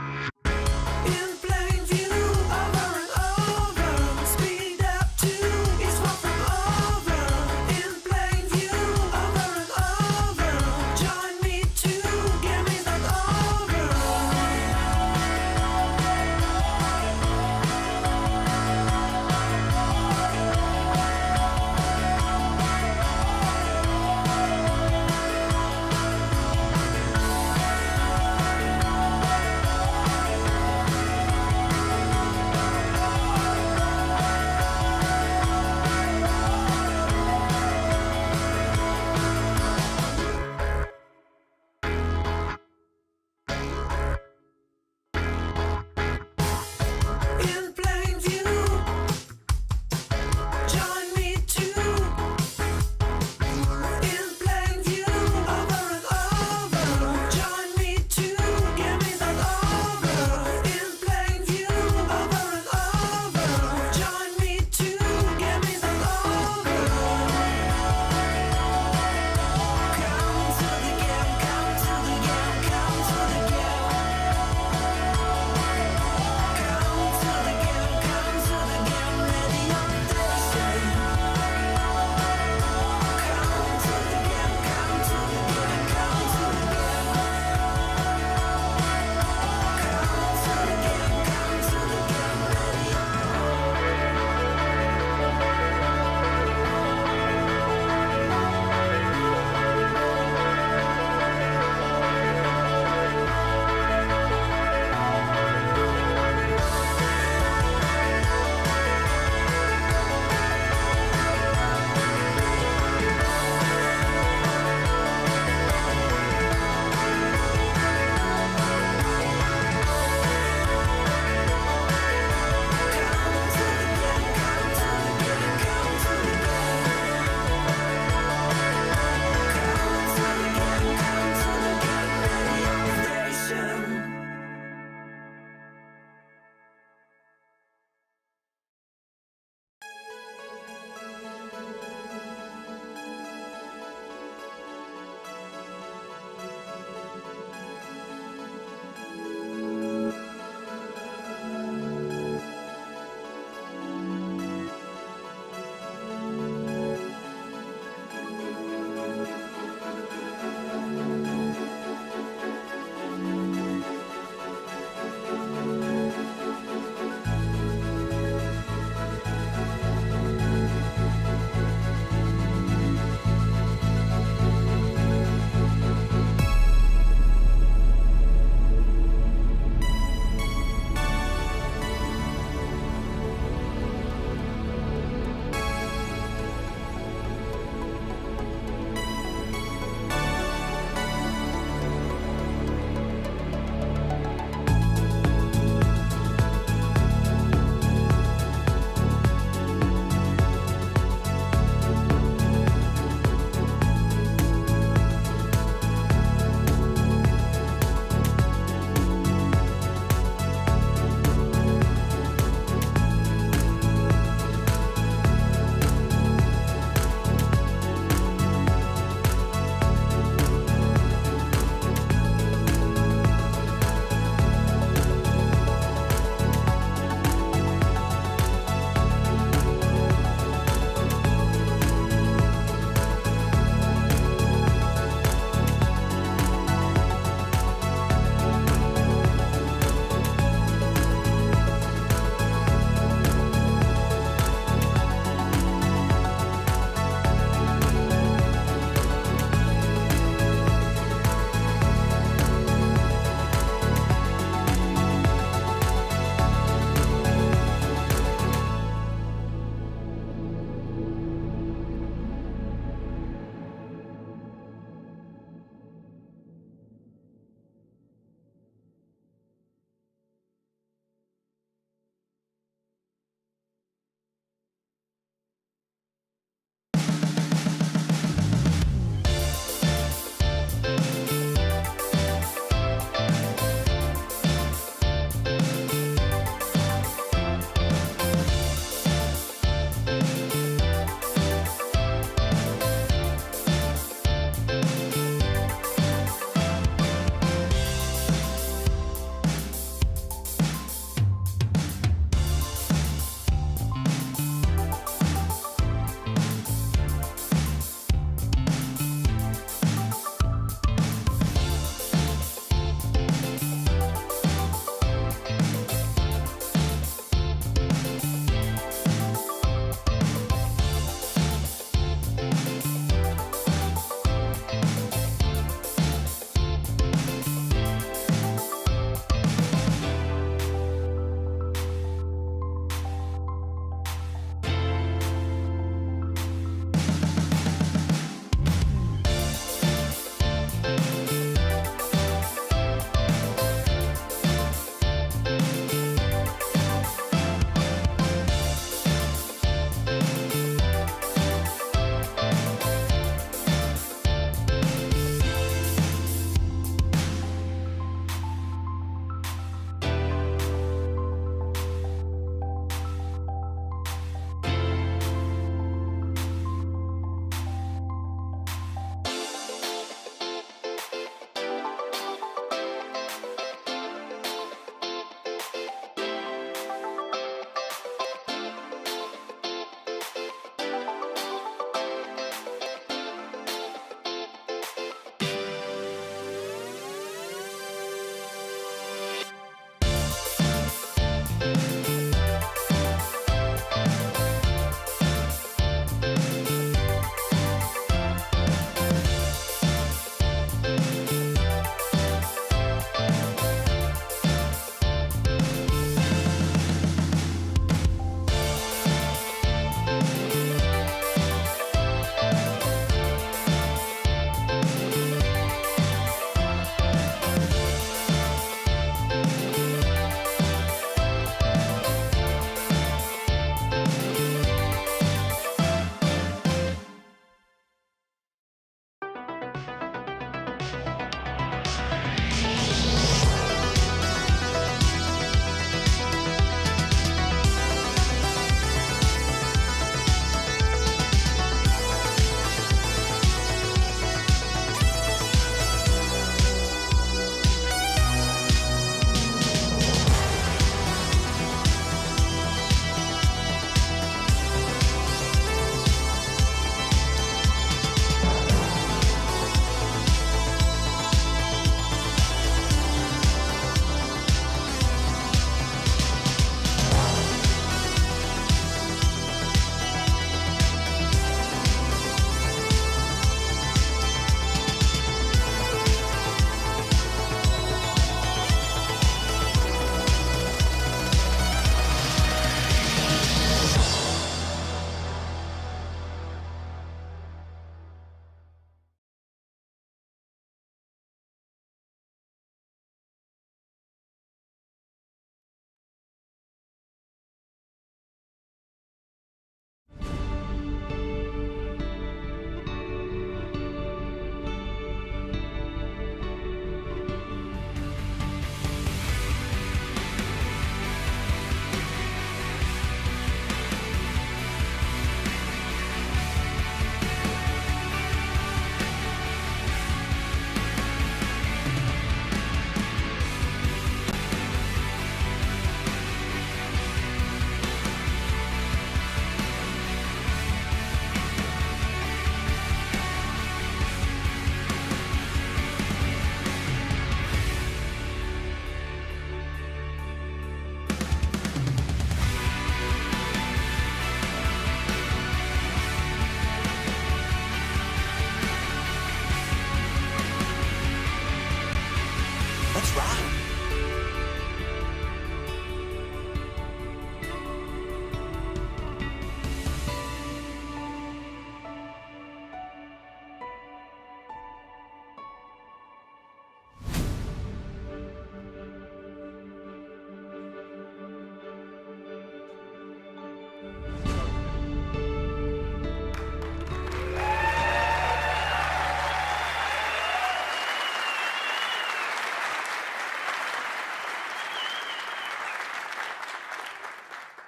In plain view, over and over. Speed up to it's far from over. In plain view, over and over. Join me to get me that over.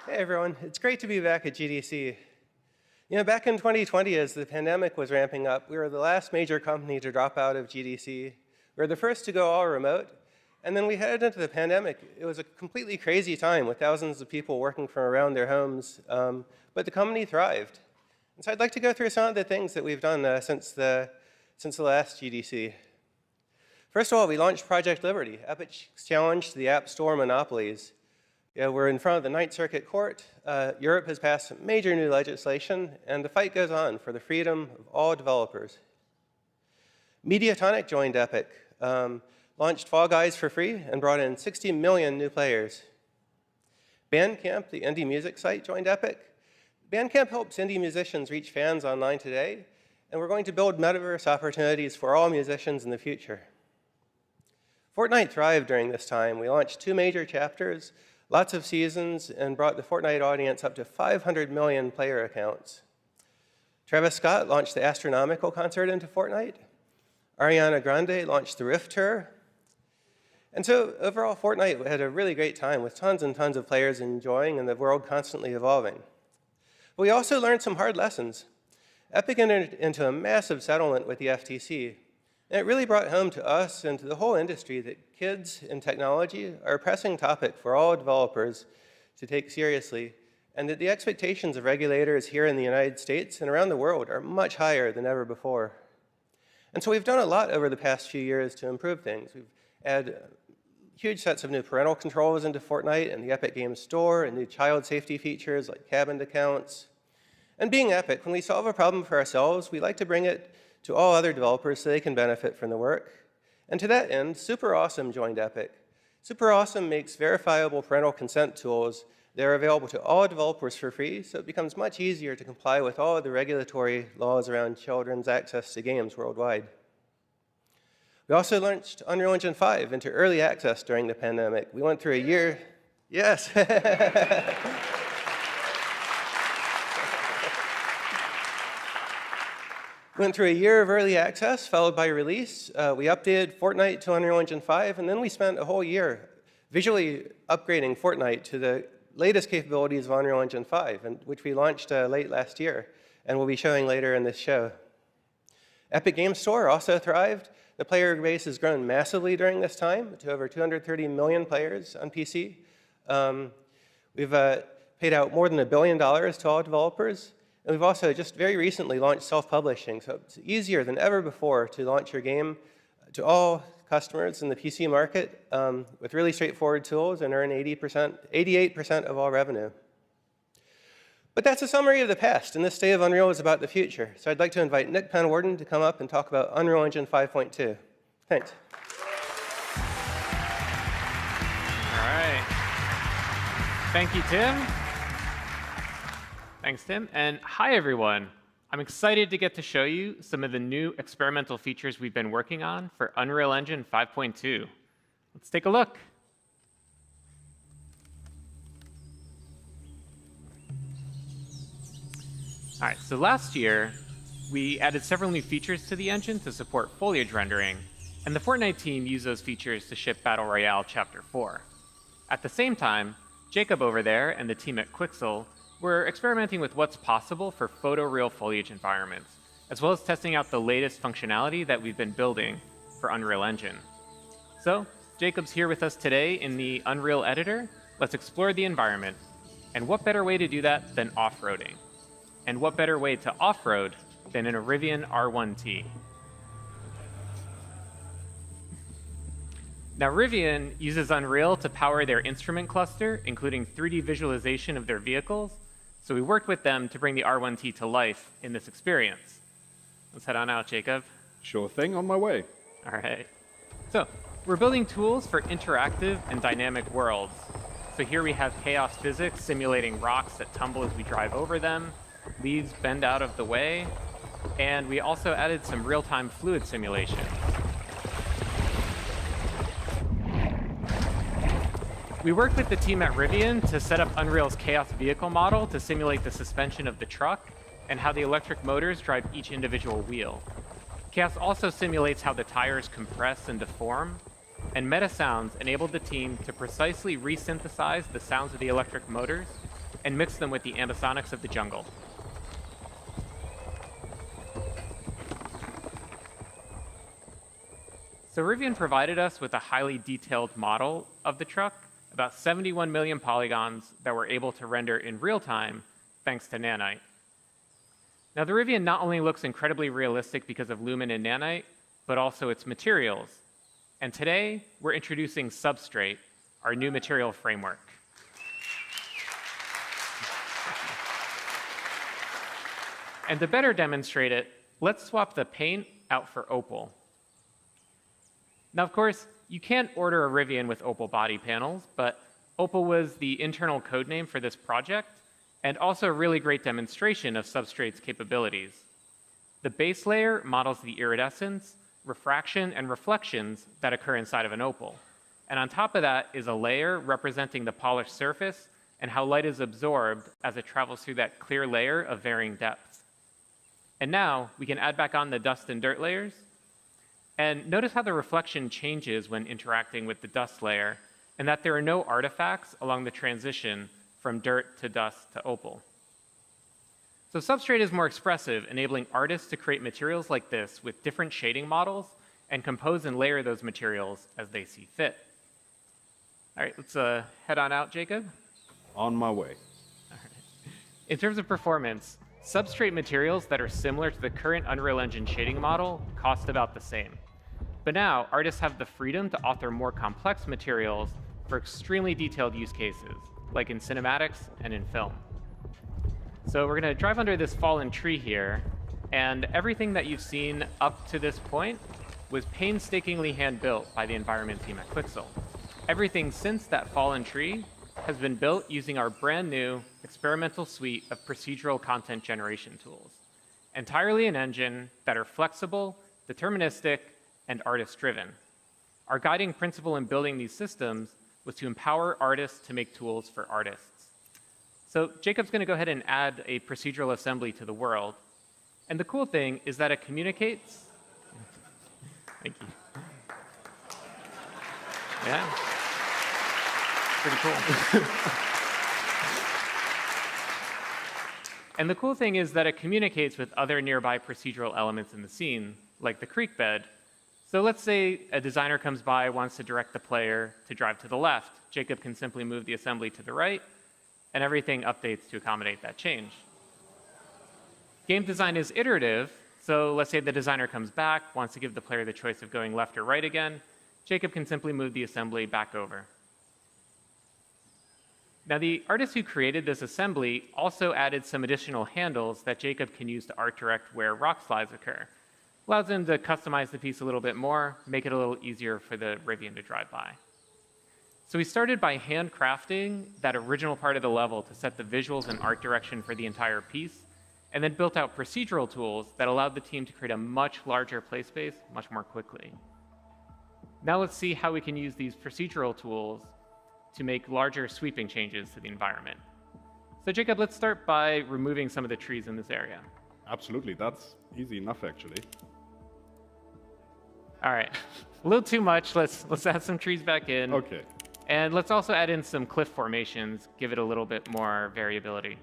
Hey everyone, it's great to be back at GDC. Back in 2020, as the pandemic was ramping up, we were the last major company to drop out of GDC. We were the first to go all remote, and then we headed into the pandemic. It was a completely crazy time with thousands of people working from around their homes, but the company thrived. And so I'd like to go through some of the things that we've done since the last GDC. First of all, we launched Project Liberty, Epic's challenge to the App Store monopolies. We're in front of the Ninth Circuit Court. Europe has passed some major new legislation, and the fight goes on for the freedom of all developers. Mediatonic joined Epic, launched Fall Guys for free, and brought in 60 million new players. Bandcamp, the indie music site, joined Epic. Bandcamp helps indie musicians reach fans online today, and we're going to build metaverse opportunities for all musicians in the future. Fortnite thrived during this time. We launched 2 major chapters, lots of seasons, and brought the Fortnite audience up to 500 million player accounts. Travis Scott launched the Astronomical concert into Fortnite. Ariana Grande launched the Rift Tour. And so overall, Fortnite had a really great time with tons and tons of players enjoying and the world constantly evolving. But we also learned some hard lessons. Epic entered into a massive settlement with the FTC. And it really brought home to us and to the whole industry that kids and technology are a pressing topic for all developers to take seriously, and that the expectations of regulators here in the United States and around the world are much higher than ever before. And so we've done a lot over the past few years to improve things. We've added huge sets of new parental controls into Fortnite and the Epic Games Store, and new child safety features like cabined accounts. And being Epic, when we solve a problem for ourselves, we like to bring it to all other developers so they can benefit from the work. And to that end, Super Awesome joined Epic. Super Awesome makes verifiable parental consent tools that are available to all developers for free, so it becomes much easier to comply with all of the regulatory laws around children's access to games worldwide. We also launched Unreal Engine 5 into early access during the pandemic. We went through a year, yes. Went through a year of early access, followed by release. We updated Fortnite to Unreal Engine 5, and then we spent a whole year visually upgrading Fortnite to the latest capabilities of Unreal Engine 5, which we launched late last year, and we'll be showing later in this show. Epic Games Store also thrived. The player base has grown massively during this time to over 230 million players on PC. We've paid out more than $1 billion to all developers. And we've also just very recently launched self-publishing, so it's easier than ever before to launch your game to all customers in the PC market with really straightforward tools and earn 88% of all revenue. But that's a summary of the past, and this Day of Unreal is about the future. So I'd like to invite Nick Penwarden to come up and talk about Unreal Engine 5.2. Thanks. All right. Thank you, Tim. Thanks, Tim. And hi, everyone. I'm excited to get to show you some of the new experimental features we've been working on for Unreal Engine 5.2. Let's take a look. All right, so last year, we added several new features to the engine to support foliage rendering, and the Fortnite team used those features to ship Battle Royale Chapter 4. At the same time, Jacob over there and the team at Quixel we're experimenting with what's possible for photoreal foliage environments, as well as testing out the latest functionality that we've been building for Unreal Engine. So, Jacob's here with us today in the Unreal Editor. Let's explore the environment. And what better way to do that than off-roading? And what better way to off-road than in a Rivian R1T? Now, Rivian uses Unreal to power their instrument cluster, including 3D visualization of their vehicles. So we worked with them to bring the R1T to life in this experience. Let's head on out, Jacob. Sure thing, on my way. All right. So we're building tools for interactive and dynamic worlds. So here we have chaos physics simulating rocks that tumble as we drive over them, leaves bend out of the way, and we also added some real-time fluid simulation. We worked with the team at Rivian to set up Unreal's Chaos vehicle model to simulate the suspension of the truck and how the electric motors drive each individual wheel. Chaos also simulates how the tires compress and deform, and Meta Sounds enabled the team to precisely resynthesize the sounds of the electric motors and mix them with the ambisonics of the jungle. So Rivian provided us with a highly detailed model of the truck, about 71 million polygons that we're able to render in real time thanks to Nanite. Now, the Rivian not only looks incredibly realistic because of Lumen and Nanite, but also its materials. And today, we're introducing Substrate, our new material framework. And to better demonstrate it, let's swap the paint out for Opal. Now, of course, you can't order a Rivian with Opal body panels, but Opal was the internal code name for this project, and also a really great demonstration of Substrate's capabilities. The base layer models the iridescence, refraction, and reflections that occur inside of an opal. And on top of that is a layer representing the polished surface and how light is absorbed as it travels through that clear layer of varying depths. And now we can add back on the dust and dirt layers. And notice how the reflection changes when interacting with the dust layer, and that there are no artifacts along the transition from dirt to dust to opal. So Substrate is more expressive, enabling artists to create materials like this with different shading models and compose and layer those materials as they see fit. All right, let's head on out, Jacob. On my way. All right. In terms of performance, Substrate materials that are similar to the current Unreal Engine shading model cost about the same. But now, artists have the freedom to author more complex materials for extremely detailed use cases, like in cinematics and in film. So we're going to drive under this fallen tree here, and everything that you've seen up to this point was painstakingly hand-built by the environment team at Quixel. Everything since that fallen tree has been built using our brand new experimental suite of procedural content generation tools, entirely in engine that are flexible, deterministic, and artist-driven. Our guiding principle in building these systems was to empower artists to make tools for artists. So Jacob's going to go ahead and add a procedural assembly to the world. And the cool thing is that it communicates. Thank you. Yeah. Pretty cool. And the cool thing is that it communicates with other nearby procedural elements in the scene, like the creek bed. So let's say a designer comes by, wants to direct the player to drive to the left. Jacob can simply move the assembly to the right, and everything updates to accommodate that change. Game design is iterative, so let's say the designer comes back, wants to give the player the choice of going left or right again. Jacob can simply move the assembly back over. Now, the artist who created this assembly also added some additional handles that Jacob can use to art direct where rock slides occur. Allows him to customize the piece a little bit more, make it a little easier for the Rivian to drive by. So we started by handcrafting that original part of the level to set the visuals and art direction for the entire piece, and then built out procedural tools that allowed the team to create a much larger play space much more quickly. Now let's see how we can use these procedural tools to make larger sweeping changes to the environment. So Jacob, let's start by removing some of the trees in this area. Absolutely, that's easy enough actually. All right, a little too much. Let's add some trees back in. Okay. And let's also add in some cliff formations, give it a little bit more variability.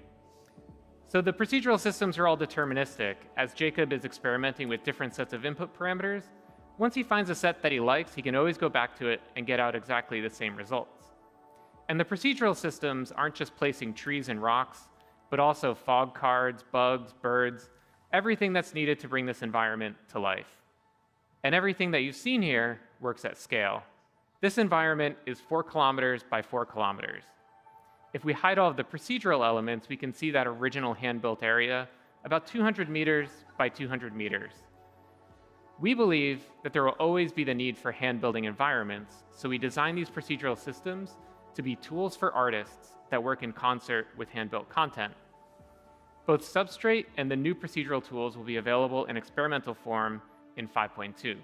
So the procedural systems are all deterministic. As Jacob is experimenting with different sets of input parameters, once he finds a set that he likes, he can always go back to it and get out exactly the same results. And the procedural systems aren't just placing trees and rocks, but also fog cards, bugs, birds, everything that's needed to bring this environment to life. And everything that you've seen here works at scale. This environment is 4 kilometers by 4 kilometers. If we hide all of the procedural elements, we can see that original hand-built area about 200 meters by 200 meters. We believe that there will always be the need for hand-building environments, so we design these procedural systems to be tools for artists that work in concert with hand-built content. Both Substrate and the new procedural tools will be available in experimental form in 5.2.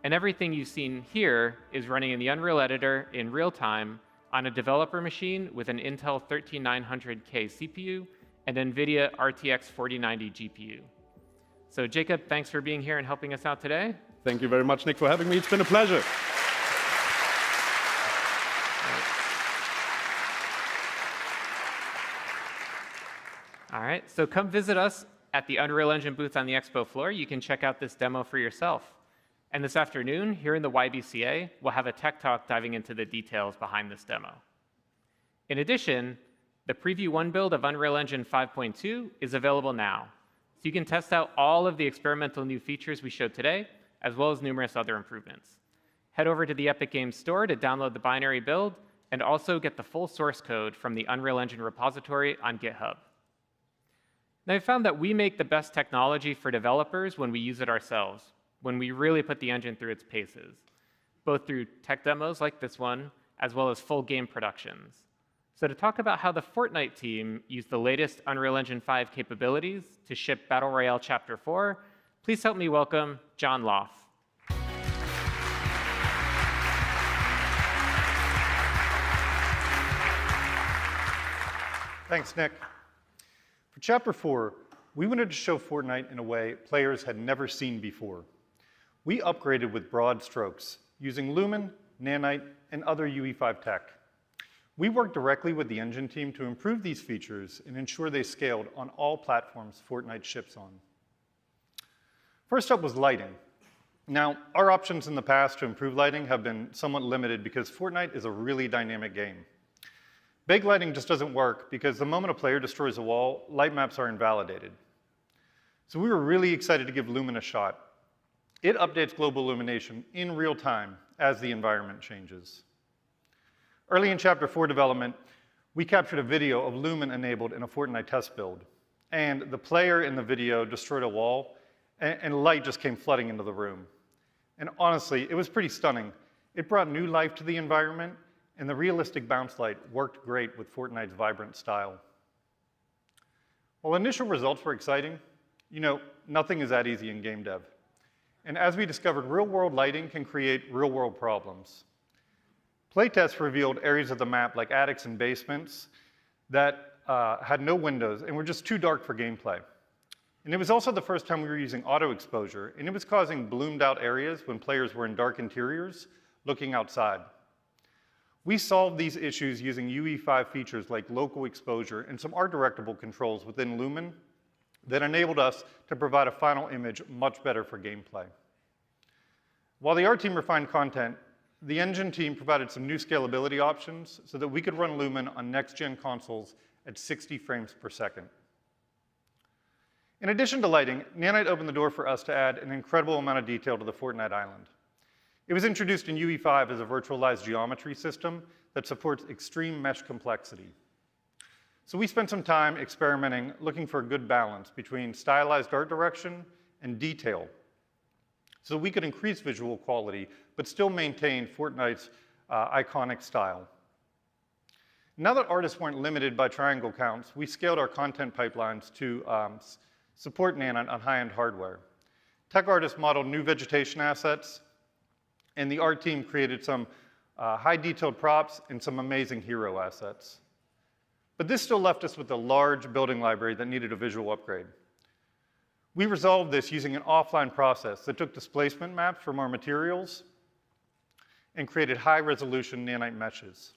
And everything you've seen here is running in the Unreal Editor in real time on a developer machine with an Intel 13900K CPU and NVIDIA RTX 4090 GPU. So Jacob, thanks for being here and helping us out today. Thank you very much, Nick, for having me. It's been a pleasure. All right, so come visit us at the Unreal Engine booth on the expo floor. You can check out this demo for yourself. And this afternoon, here in the YBCA, we'll have a tech talk diving into the details behind this demo. In addition, the Preview 1 build of Unreal Engine 5.2 is available now. So you can test out all of the experimental new features we showed today, as well as numerous other improvements. Head over to the Epic Games Store to download the binary build and also get the full source code from the Unreal Engine repository on GitHub. Now, I found that we make the best technology for developers when we use it ourselves, when we really put the engine through its paces, both through tech demos like this one, as well as full game productions. So to talk about how the Fortnite team used the latest Unreal Engine 5 capabilities to ship Battle Royale Chapter 4, please help me welcome John Loff. Thanks, Nick. For Chapter 4, we wanted to show Fortnite in a way players had never seen before. We upgraded with broad strokes, using Lumen, Nanite, and other UE5 tech. We worked directly with the engine team to improve these features and ensure they scaled on all platforms Fortnite ships on. First up was lighting. Now, our options in the past to improve lighting have been somewhat limited because Fortnite is a really dynamic game. Big lighting just doesn't work because the moment a player destroys a wall, light maps are invalidated. So we were really excited to give Lumen a shot. It updates global illumination in real time as the environment changes. Early in Chapter 4 development, we captured a video of Lumen enabled in a Fortnite test build. And the player in the video destroyed a wall, and light just came flooding into the room. And honestly, it was pretty stunning. It brought new life to the environment, and the realistic bounce light worked great with Fortnite's vibrant style. While initial results were exciting, nothing is that easy in game dev. And as we discovered, real-world lighting can create real-world problems. Playtests revealed areas of the map, like attics and basements, that had no windows and were just too dark for gameplay. And it was also the first time we were using auto exposure, and it was causing bloomed-out areas when players were in dark interiors looking outside. We solved these issues using UE5 features like local exposure and some art-directable controls within Lumen that enabled us to provide a final image much better for gameplay. While the art team refined content, the engine team provided some new scalability options so that we could run Lumen on next-gen consoles at 60 frames per second. In addition to lighting, Nanite opened the door for us to add an incredible amount of detail to the Fortnite island. It was introduced in UE5 as a virtualized geometry system that supports extreme mesh complexity. So we spent some time experimenting, looking for a good balance between stylized art direction and detail, so we could increase visual quality, but still maintain Fortnite's iconic style. Now that artists weren't limited by triangle counts, we scaled our content pipelines to support Nanite on high-end hardware. Tech artists modeled new vegetation assets, and the art team created some high-detailed props and some amazing hero assets. But this still left us with a large building library that needed a visual upgrade. We resolved this using an offline process that took displacement maps from our materials and created high-resolution Nanite meshes.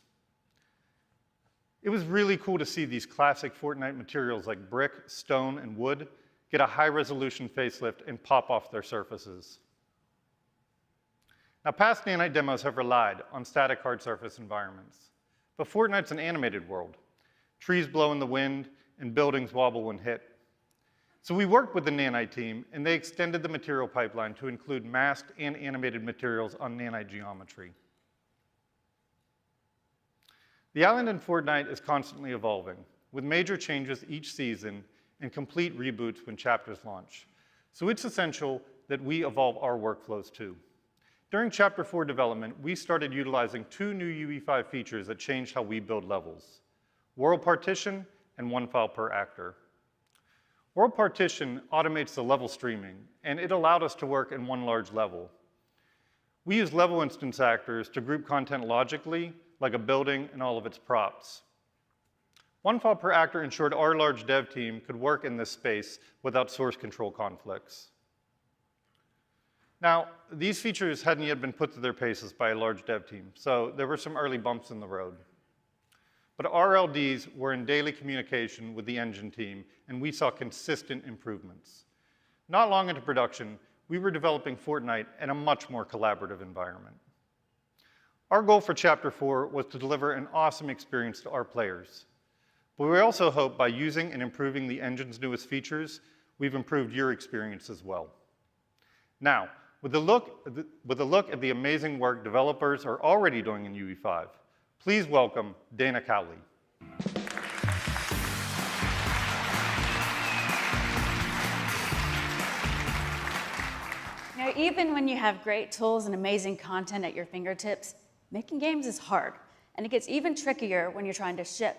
It was really cool to see these classic Fortnite materials like brick, stone, and wood get a high-resolution facelift and pop off their surfaces. Now, past Nanite demos have relied on static hard surface environments, but Fortnite's an animated world. Trees blow in the wind, and buildings wobble when hit. So we worked with the Nanite team, and they extended the material pipeline to include masked and animated materials on Nanite geometry. The island in Fortnite is constantly evolving, with major changes each season and complete reboots when chapters launch. So it's essential that we evolve our workflows too. During Chapter 4 development, we started utilizing 2 new UE5 features that changed how we build levels: World Partition and 1 file per actor. World Partition automates the level streaming, and it allowed us to work in one large level. We use level instance actors to group content logically, like a building and all of its props. 1 file per actor ensured our large dev team could work in this space without source control conflicts. Now, these features hadn't yet been put to their paces by a large dev team, so there were some early bumps in the road. but our LDs were in daily communication with the engine team, and we saw consistent improvements. Not long into production, we were developing Fortnite in a much more collaborative environment. Our goal for Chapter 4 was to deliver an awesome experience to our players. But we also hope by using and improving the engine's newest features, we've improved your experience as well. Now, with a look at the amazing work developers are already doing in UE5, please welcome Dana Cowley. Now, even when you have great tools and amazing content at your fingertips, making games is hard, and it gets even trickier when you're trying to ship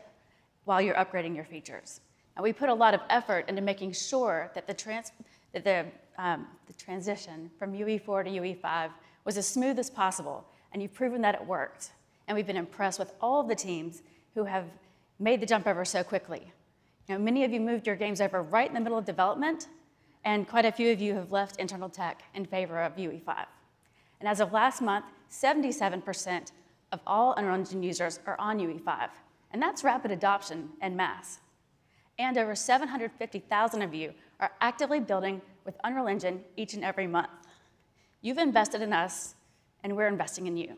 while you're upgrading your features. Now, we put a lot of effort into making sure that the transition from UE4 to UE5 was as smooth as possible, and you've proven that it worked. And we've been impressed with all of the teams who have made the jump over so quickly. Now, many of you moved your games over right in the middle of development, and quite a few of you have left internal tech in favor of UE5. And as of last month, 77% of all Unreal Engine users are on UE5, and that's rapid adoption en masse. And over 750,000 of you are actively building with Unreal Engine each and every month. You've invested in us, and we're investing in you.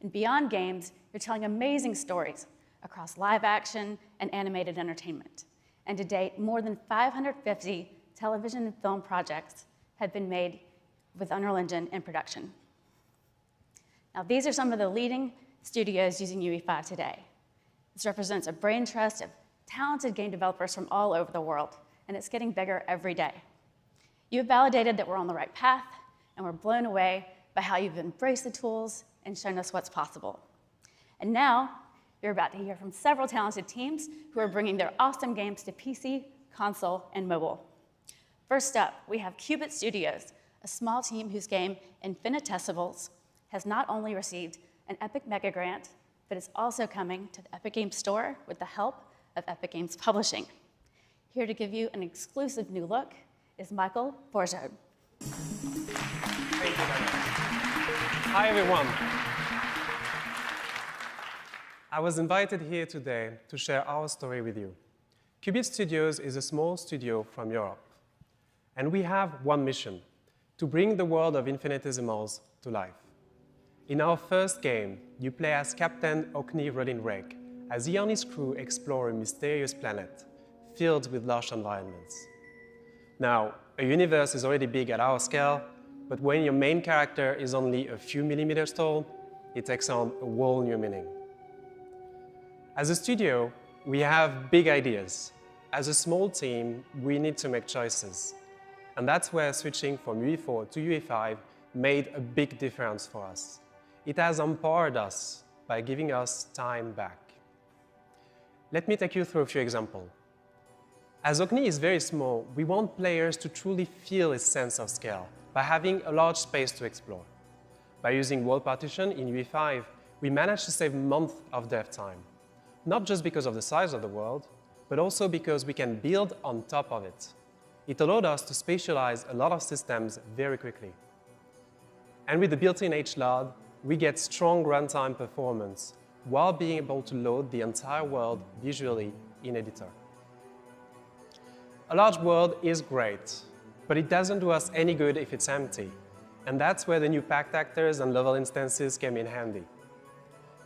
And beyond games, you're telling amazing stories across live action and animated entertainment. And to date, more than 550 television and film projects have been made with Unreal Engine in production. Now, these are some of the leading studios using UE5 today. This represents a brain trust of talented game developers from all over the world, and it's getting bigger every day. You've validated that we're on the right path, and we're blown away by how you've embraced the tools and shown us what's possible. And now, you're about to hear from several talented teams who are bringing their awesome games to PC, console, and mobile. First up, we have Qubit Studios, a small team whose game Infinitesimals has not only received an Epic Mega Grant, but it's also coming to the Epic Games Store with the help of Epic Games Publishing. Here to give you an exclusive new look is Michael Borjard. Thank you very much. Hi, everyone. I was invited here today to share our story with you. Qubit Studios is a small studio from Europe, and we have one mission: to bring the world of Infinitesimals to life. In our first game, you play as Captain Orkney Rodin-Rake, as he and his crew explore a mysterious planet filled with lush environments. Now, a universe is already big at our scale, but when your main character is only a few millimeters tall, it takes on a whole new meaning. As a studio, we have big ideas. As a small team, we need to make choices. And that's where switching from UE4 to UE5 made a big difference for us. It has empowered us by giving us time back. Let me take you through a few examples. As Orkney is very small, we want players to truly feel its sense of scale by having a large space to explore. By using world partition in UE5, we managed to save months of dev time, not just because of the size of the world, but also because we can build on top of it. It allowed us to spatialize a lot of systems very quickly. And with the built-in HLOD, we get strong runtime performance while being able to load the entire world visually in Editor. A large world is great, but it doesn't do us any good if it's empty. And that's where the new packed actors and level instances came in handy.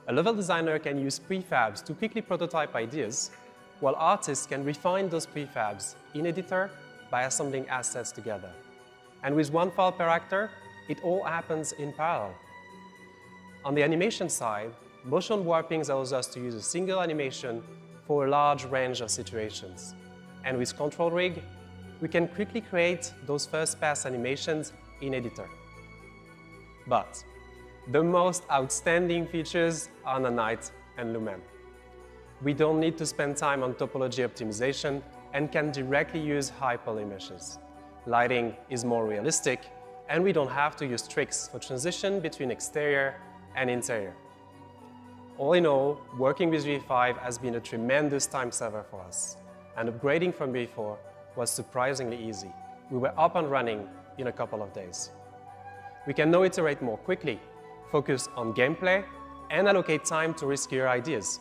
A level designer can use prefabs to quickly prototype ideas, while artists can refine those prefabs in Editor by assembling assets together. And with one file per actor, it all happens in parallel. On the animation side, motion warping allows us to use a single animation for a large range of situations. And with Control Rig, we can quickly create those first-pass animations in Editor. But the most outstanding features are Nanite and Lumen. We don't need to spend time on topology optimization and can directly use high poly meshes. Lighting is more realistic, and we don't have to use tricks for transition between exterior and interior. All in all, working with UE5 has been a tremendous time saver for us, and upgrading from UE4 was surprisingly easy. We were up and running in a couple of days. We can now iterate more quickly, focus on gameplay, and allocate time to riskier ideas.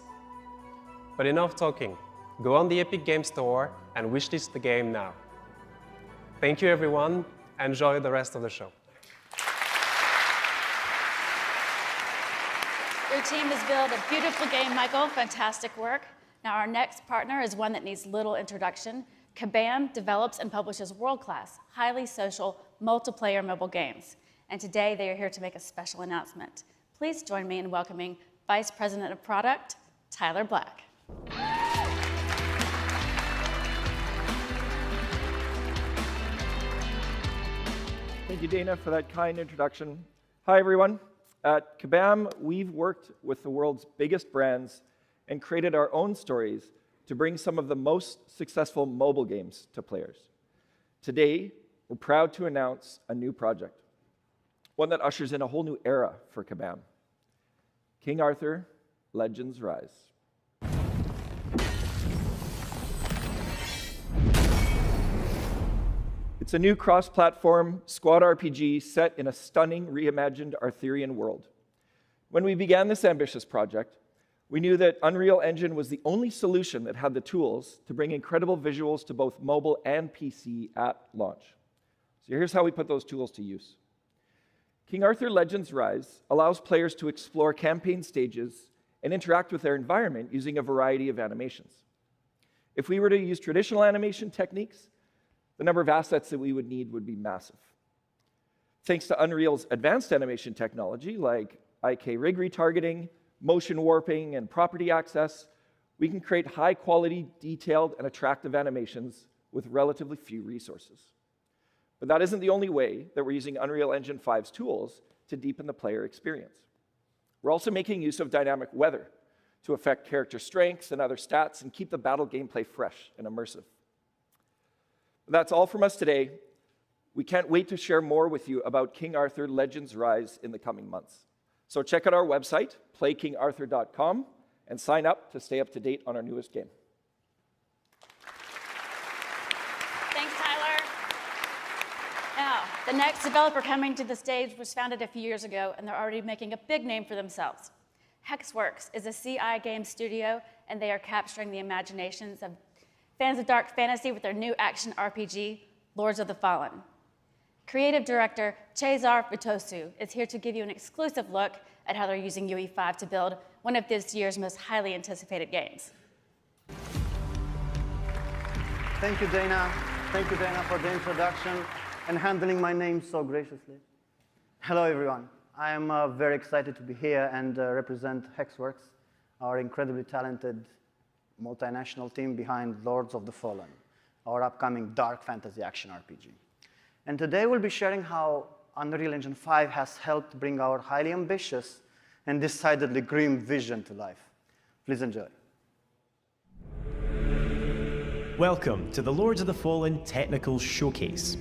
But enough talking. Go on the Epic Games Store and wishlist the game now. Thank you, everyone. Enjoy the rest of the show. Your team has built a beautiful game, Michael. Fantastic work. Now, our next partner is one that needs little introduction. Kabam develops and publishes world-class, highly social, multiplayer mobile games. And today, they are here to make a special announcement. Please join me in welcoming Vice President of Product, Tyler Black. Thank you, Dana, for that kind introduction. Hi, everyone. At Kabam, we've worked with the world's biggest brands and created our own stories to bring some of the most successful mobile games to players. Today, we're proud to announce a new project, one that ushers in a whole new era for Kabam. King Arthur, Legends Rise. It's a new cross-platform squad RPG set in a stunning reimagined Arthurian world. When we began this ambitious project, we knew that Unreal Engine was the only solution that had the tools to bring incredible visuals to both mobile and PC at launch. So here's how we put those tools to use. King Arthur Legends Rise allows players to explore campaign stages and interact with their environment using a variety of animations. If we were to use traditional animation techniques, the number of assets that we would need would be massive. Thanks to Unreal's advanced animation technology like IK rig retargeting, motion warping, and property access, we can create high-quality, detailed, and attractive animations with relatively few resources. But that isn't the only way that we're using Unreal Engine 5's tools to deepen the player experience. We're also making use of dynamic weather to affect character strengths and other stats and keep the battle gameplay fresh and immersive. That's all from us today. We can't wait to share more with you about King Arthur Legends Rise in the coming months. So check out our website, playkingarthur.com, and sign up to stay up to date on our newest game. Thanks, Tyler. Now, the next developer coming to the stage was founded a few years ago, and they're already making a big name for themselves. Hexworks is a CI game studio, and they are capturing the imaginations of fans of dark fantasy with their new action RPG, Lords of the Fallen. Creative director Cesar Vitosu is here to give you an exclusive look at how they're using UE5 to build one of this year's most highly anticipated games. Thank you, Dana. Thank you, Dana, for the introduction and handling my name so graciously. Hello, everyone. I am very excited to be here and represent Hexworks, our incredibly talented multinational team behind Lords of the Fallen, our upcoming dark fantasy action RPG. And today we'll be sharing how Unreal Engine 5 has helped bring our highly ambitious and decidedly grim vision to life. Please enjoy. Welcome to the Lords of the Fallen Technical Showcase.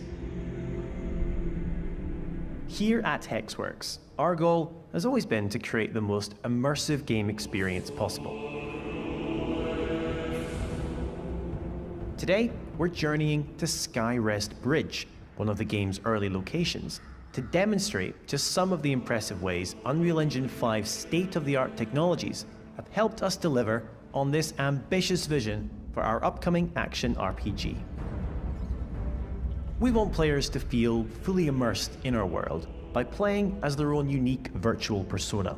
Here at Hexworks, our goal has always been to create the most immersive game experience possible. Today, we're journeying to Skyrest Bridge, one of the game's early locations, to demonstrate just some of the impressive ways Unreal Engine 5's state-of-the-art technologies have helped us deliver on this ambitious vision for our upcoming action RPG. We want players to feel fully immersed in our world by playing as their own unique virtual persona.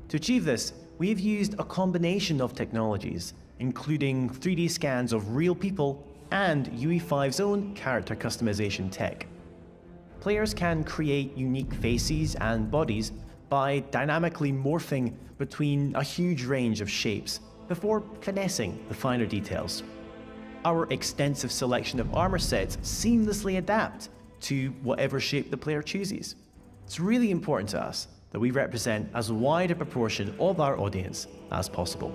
To achieve this, we have used a combination of technologies, including 3D scans of real people and UE5's own character customization tech. Players can create unique faces and bodies by dynamically morphing between a huge range of shapes before finessing the finer details. Our extensive selection of armor sets seamlessly adapt to whatever shape the player chooses. It's really important to us that we represent as wide a proportion of our audience as possible.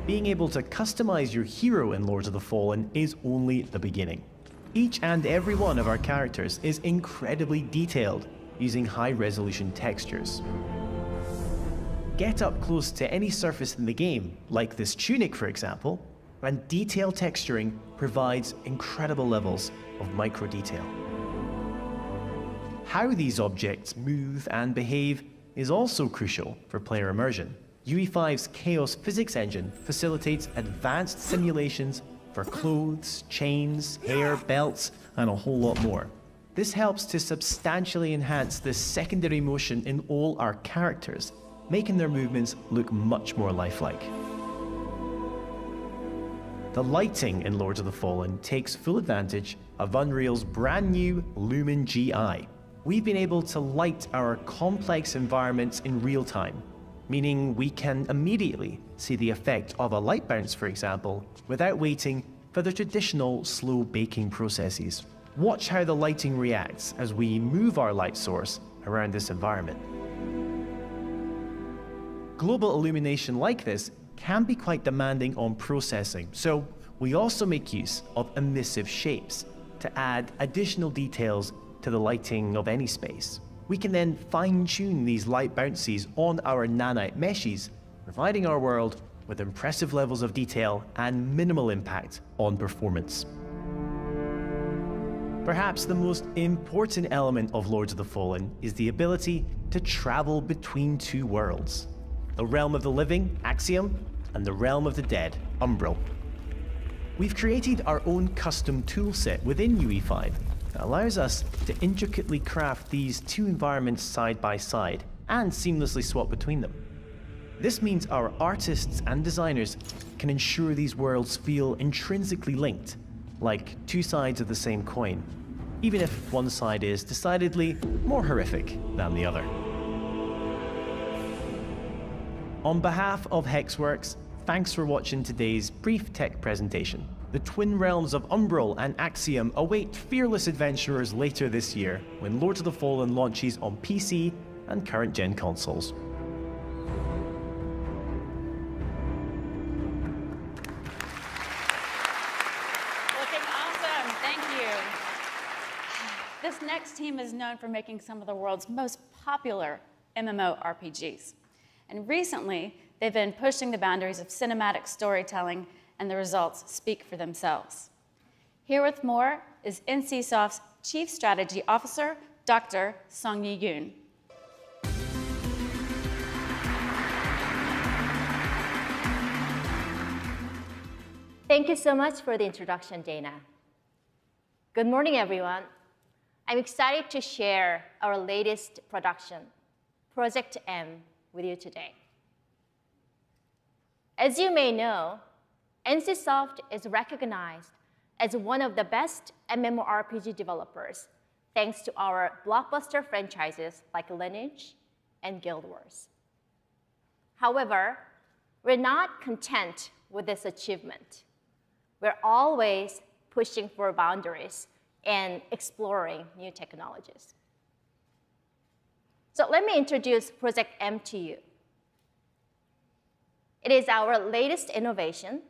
Being able to customize your hero in Lords of the Fallen is only the beginning. Each and every one of our characters is incredibly detailed, using high-resolution textures. Get up close to any surface in the game, like this tunic for example, and detail texturing provides incredible levels of micro-detail. How these objects move and behave is also crucial for player immersion. UE5's Chaos Physics engine facilitates advanced simulations for clothes, chains, hair, belts, and a whole lot more. This helps to substantially enhance the secondary motion in all our characters, making their movements look much more lifelike. The lighting in Lords of the Fallen takes full advantage of Unreal's brand new Lumen GI. We've been able to light our complex environments in real time, meaning we can immediately see the effect of a light bounce, for example, without waiting for the traditional slow baking processes. Watch how the lighting reacts as we move our light source around this environment. Global illumination like this can be quite demanding on processing, so we also make use of emissive shapes to add additional details to the lighting of any space. We can then fine-tune these light bounces on our nanite meshes, providing our world with impressive levels of detail and minimal impact on performance. Perhaps the most important element of Lords of the Fallen is the ability to travel between two worlds: the realm of the living, Axiom, and the realm of the dead, Umbral. We've created our own custom toolset within UE5 that allows us to intricately craft these two environments side by side and seamlessly swap between them. This means our artists and designers can ensure these worlds feel intrinsically linked, like two sides of the same coin, even if one side is decidedly more horrific than the other. On behalf of Hexworks, thanks for watching today's brief tech presentation. The twin realms of Umbral and Axiom await fearless adventurers later this year when Lords of the Fallen launches on PC and current-gen consoles. Looking awesome, thank you. This next team is known for making some of the world's most popular MMORPGs. And recently, they've been pushing the boundaries of cinematic storytelling, and the results speak for themselves. Here with more is NCSoft's Chief Strategy Officer, Dr. Song-Yi Yoon. Thank you so much for the introduction, Dana. Good morning, everyone. I'm excited to share our latest production, Project M, with you today. As you may know, NCSoft is recognized as one of the best MMORPG developers thanks to our blockbuster franchises like Lineage and Guild Wars. However, we're not content with this achievement. We're always pushing for boundaries and exploring new technologies. So let me introduce Project M to you. It is our latest innovation,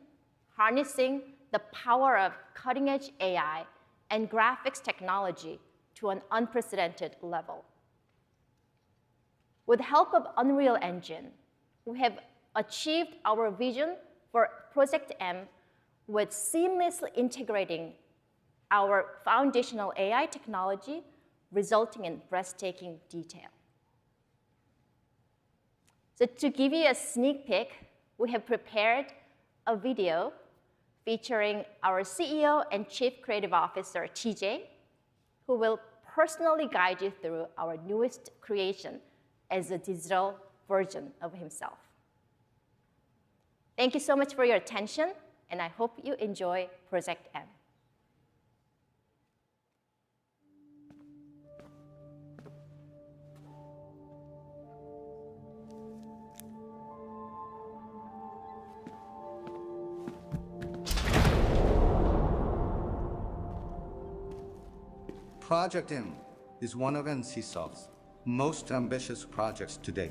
harnessing the power of cutting-edge AI and graphics technology to an unprecedented level. With the help of Unreal Engine, we have achieved our vision for Project M with seamlessly integrating our foundational AI technology, resulting in breathtaking detail. So to give you a sneak peek, we have prepared a video featuring our CEO and Chief Creative Officer, TJ, who will personally guide you through our newest creation as a digital version of himself. Thank you so much for your attention, and I hope you enjoy Project M. Project M is one of NCSoft's most ambitious projects to date.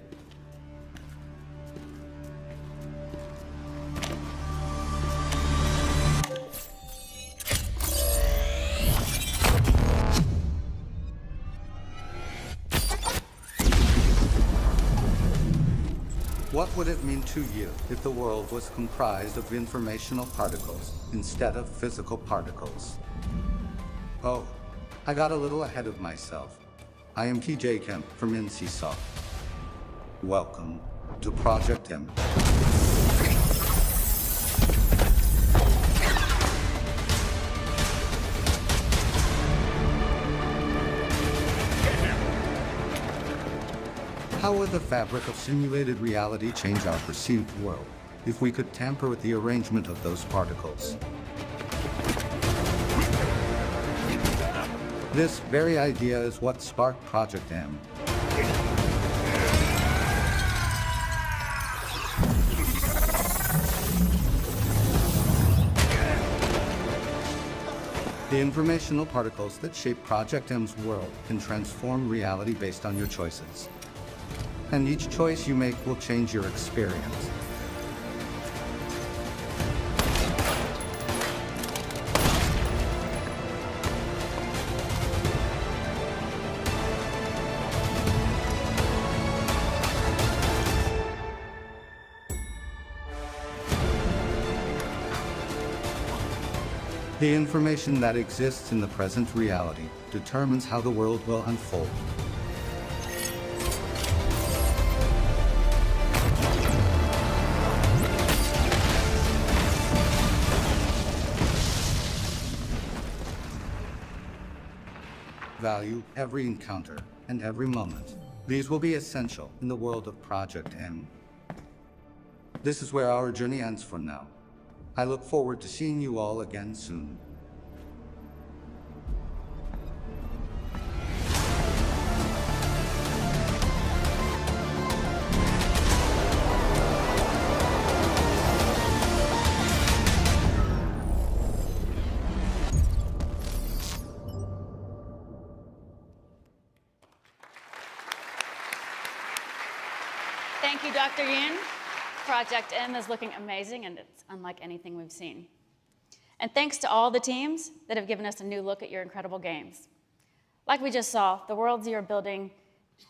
What would it mean to you if the world was comprised of informational particles instead of physical particles? Oh, I got a little ahead of myself. I am TJ Kemp from NCSoft. Welcome to Project M. How would the fabric of simulated reality change our perceived world if we could tamper with the arrangement of those particles? This very idea is what sparked Project M. The informational particles that shape Project M's world can transform reality based on your choices. And each choice you make will change your experience. The information that exists in the present reality determines how the world will unfold. Value every encounter and every moment. These will be essential in the world of Project M. This is where our journey ends for now. I look forward to seeing you all again soon. Thank you, Dr. Yin. Project M is looking amazing, and it's unlike anything we've seen. And thanks to all the teams that have given us a new look at your incredible games. Like we just saw, the worlds you're building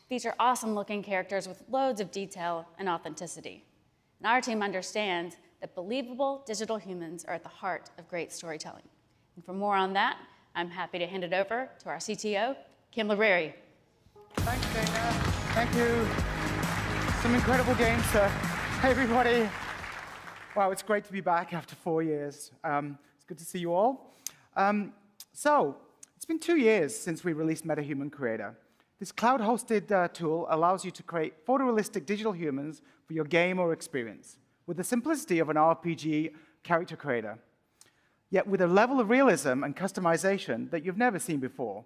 feature awesome-looking characters with loads of detail and authenticity. And our team understands that believable digital humans are at the heart of great storytelling. And for more on that, I'm happy to hand it over to our CTO, Kim Libreri. Thanks, Dana. Thank you. Some incredible games. Hey, everybody. Wow, it's great to be back after 4 years. It's good to see you all. So, it's been 2 years since we released MetaHuman Creator. This cloud-hosted tool allows you to create photorealistic digital humans for your game or experience with the simplicity of an RPG character creator, yet with a level of realism and customization that you've never seen before.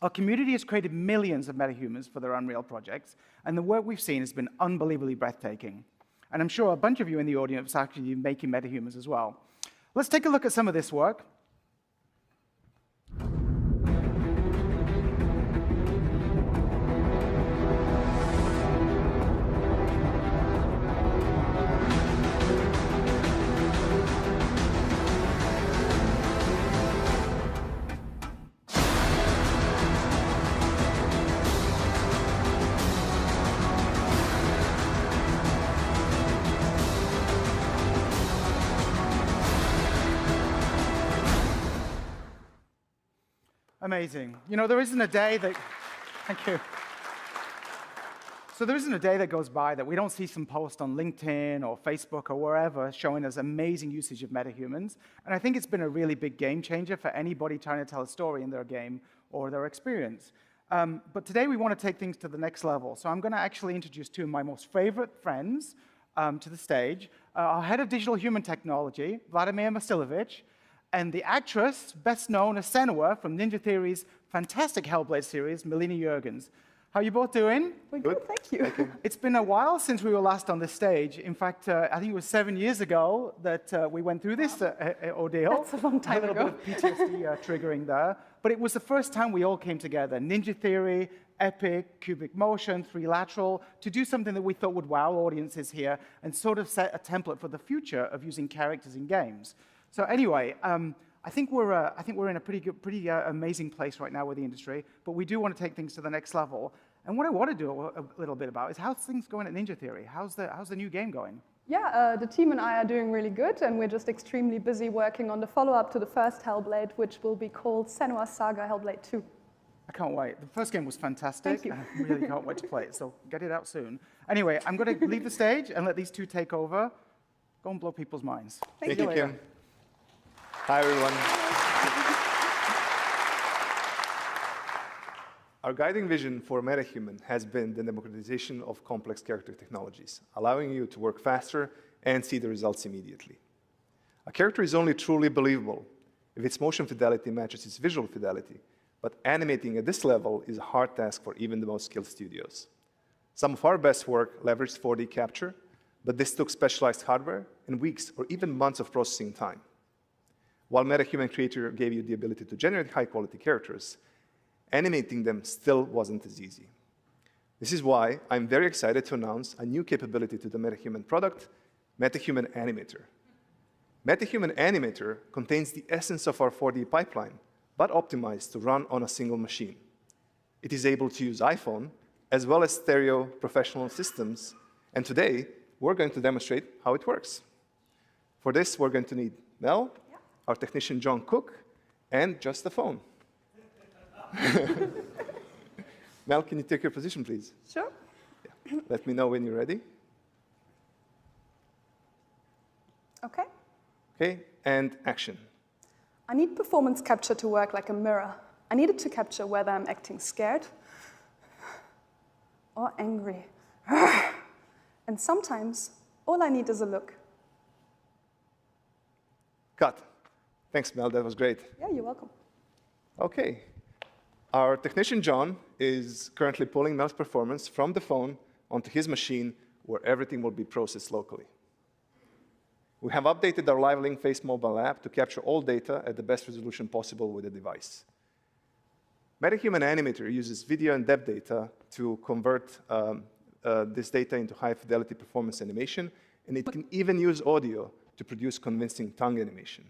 Our community has created millions of metahumans for their Unreal projects, and the work we've seen has been unbelievably breathtaking. And I'm sure a bunch of you in the audience are actually making metahumans as well. Let's take a look at some of this work. Amazing. You know, there isn't a day that, thank you. So there isn't a day that goes by that we don't see some post on LinkedIn or Facebook or wherever showing us amazing usage of metahumans. And I think it's been a really big game changer for anybody trying to tell a story in their game or their experience. But today we want to take things to the next level. So I'm going to actually introduce two of my most favorite friends to the stage. Our head of digital human technology, Vladimir Masilovich, and the actress, best known as Senua from Ninja Theory's fantastic Hellblade series, Melina Jurgens. How are you both doing? We're good, thank you. It's been a while since we were last on this stage. In fact, I think it was 7 years ago that we went through this ordeal. That's a long time ago. A little bit of PTSD triggering there. But it was the first time we all came together, Ninja Theory, Epic, Cubic Motion, Three-Lateral, to do something that we thought would wow audiences here and sort of set a template for the future of using characters in games. So anyway, I think we're in a pretty amazing place right now with the industry, but we do want to take things to the next level. And what I want to do a little bit about is how's things going at Ninja Theory? How's the new game going? Yeah, the team and I are doing really good, and we're just extremely busy working on the follow-up to the first Hellblade, which will be called Senua's Saga Hellblade 2. I can't wait. The first game was fantastic. Thank you. I really can't wait to play it, so get it out soon. Anyway, I'm going to leave the stage and let these two take over. Go and blow people's minds. Thank See you, later. Kim. Hi, everyone. Our guiding vision for MetaHuman has been the democratization of complex character technologies, allowing you to work faster and see the results immediately. A character is only truly believable if its motion fidelity matches its visual fidelity, but animating at this level is a hard task for even the most skilled studios. Some of our best work leveraged 4D capture, but this took specialized hardware and weeks or even months of processing time. While MetaHuman Creator gave you the ability to generate high-quality characters, animating them still wasn't as easy. This is why I'm very excited to announce a new capability to the MetaHuman product, MetaHuman Animator. MetaHuman Animator contains the essence of our 4D pipeline, but optimized to run on a single machine. It is able to use iPhone, as well as stereo professional systems, and today, we're going to demonstrate how it works. For this, we're going to need Mel, our technician John Cook, and just a phone. Mel, can you take your position, please? Sure. Yeah. Let me know when you're ready. Okay. Okay, and action. I need performance capture to work like a mirror. I need it to capture whether I'm acting scared or angry. And sometimes, all I need is a look. Cut. Thanks, Mel, that was great. Yeah, you're welcome. Okay. Our technician, John, is currently pulling Mel's performance from the phone onto his machine, where everything will be processed locally. We have updated our Live Link Face mobile app to capture all data at the best resolution possible with the device. MetaHuman Animator uses video and depth data to convert this data into high-fidelity performance animation, and it can even use audio to produce convincing tongue animation.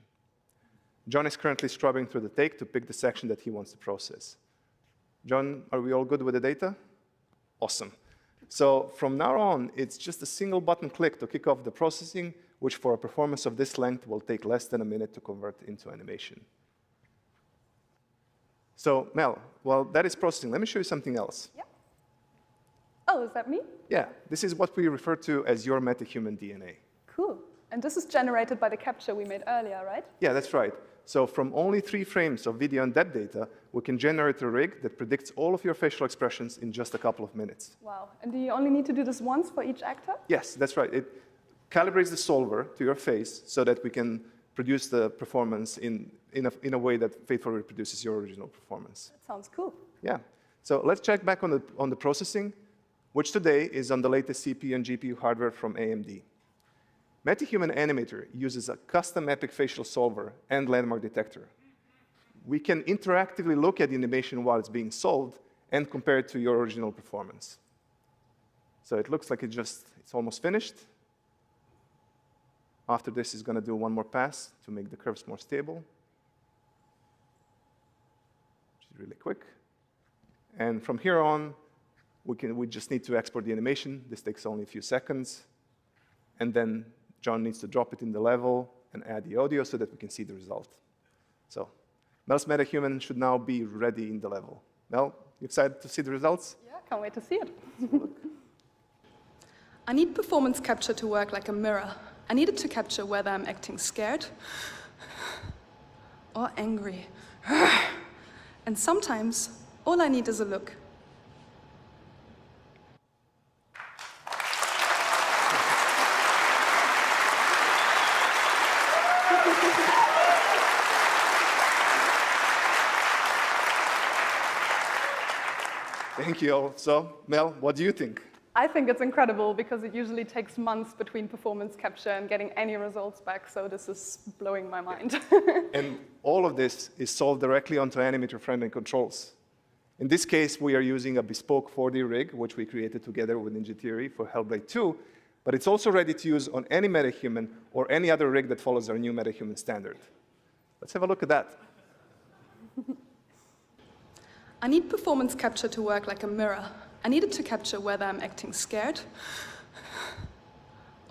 John is currently scrubbing through the take to pick the section that he wants to process. John, are we all good with the data? Awesome. So from now on, it's just a single button click to kick off the processing, which for a performance of this length will take less than a minute to convert into animation. So Mel, while that is processing, let me show you something else. Yeah. Oh, is that me? Yeah, this is what we refer to as your MetaHuman DNA. Cool. And this is generated by the capture we made earlier, right? Yeah, that's right. So from only 3 frames of video and depth data, we can generate a rig that predicts all of your facial expressions in just a couple of minutes. Wow. And do you only need to do this once for each actor? Yes, that's right. It calibrates the solver to your face so that we can produce the performance in a way that faithfully reproduces your original performance. That sounds cool. Yeah. So let's check back on the processing, which today is on the latest CPU and GPU hardware from AMD. MetaHuman Animator uses a custom epic facial solver and landmark detector. We can interactively look at the animation while it's being solved and compare it to your original performance. So it looks like it's almost finished. After this, it's going to do one more pass to make the curves more stable, which is really quick. And from here on, we just need to export the animation. This takes only a few seconds. And then John needs to drop it in the level and add the audio so that we can see the result. So Mel's MetaHuman should now be ready in the level. Mel, you excited to see the results? Yeah, can't wait to see it. I need performance capture to work like a mirror. I need it to capture whether I'm acting scared or angry. And sometimes, all I need is a look. Thank you all. So, Mel, what do you think? I think it's incredible because it usually takes months between performance capture and getting any results back, so this is blowing my mind. And all of this is solved directly onto animator-friendly controls. In this case, we are using a bespoke 4D rig, which we created together with Ninja Theory for Hellblade 2, but it's also ready to use on any MetaHuman or any other rig that follows our new MetaHuman standard. Let's have a look at that. I need performance capture to work like a mirror. I need it to capture whether I'm acting scared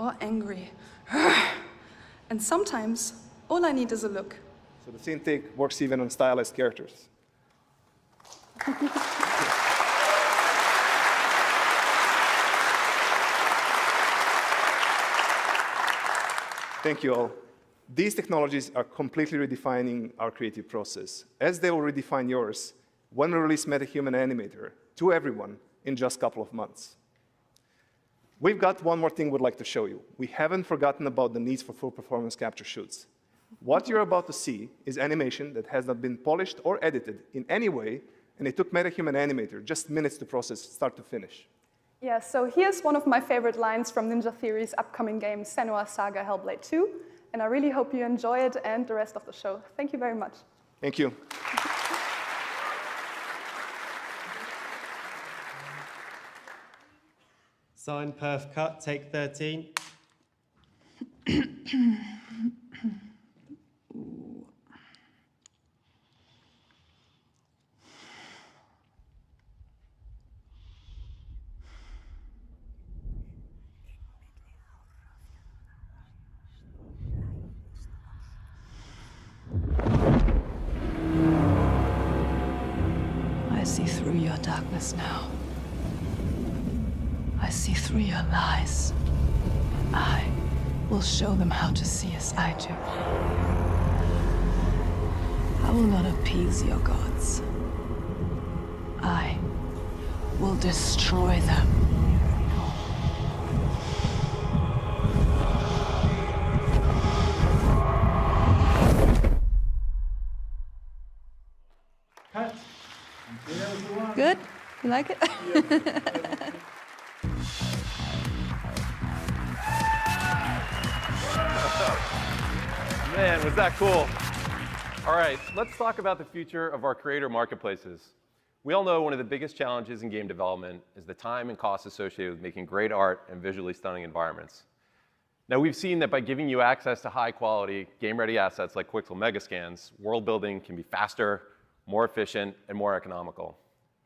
or angry. And sometimes, all I need is a look. So the scene take works even on stylized characters. Thank you all. These technologies are completely redefining our creative process, as they will redefine yours when we release MetaHuman Animator to everyone in just a couple of months. We've got one more thing we'd like to show you. We haven't forgotten about the needs for full performance capture shoots. What you're about to see is animation that has not been polished or edited in any way, and it took MetaHuman Animator just minutes to process start to finish. Yeah, so here's one of my favorite lines from Ninja Theory's upcoming game, Senua's Saga Hellblade 2, and I really hope you enjoy it and the rest of the show. Thank you very much. Thank you. Sign, perf, cut, take 13. I see through your darkness now. I see through your lies. I will show them how to see as I do. I will not appease your gods. I will destroy them. Good? You like it? Man, was that cool. All right, let's talk about the future of our creator marketplaces. We all know one of the biggest challenges in game development is the time and cost associated with making great art and visually stunning environments. Now, we've seen that by giving you access to high-quality, game-ready assets like Quixel Megascans, world building can be faster, more efficient, and more economical.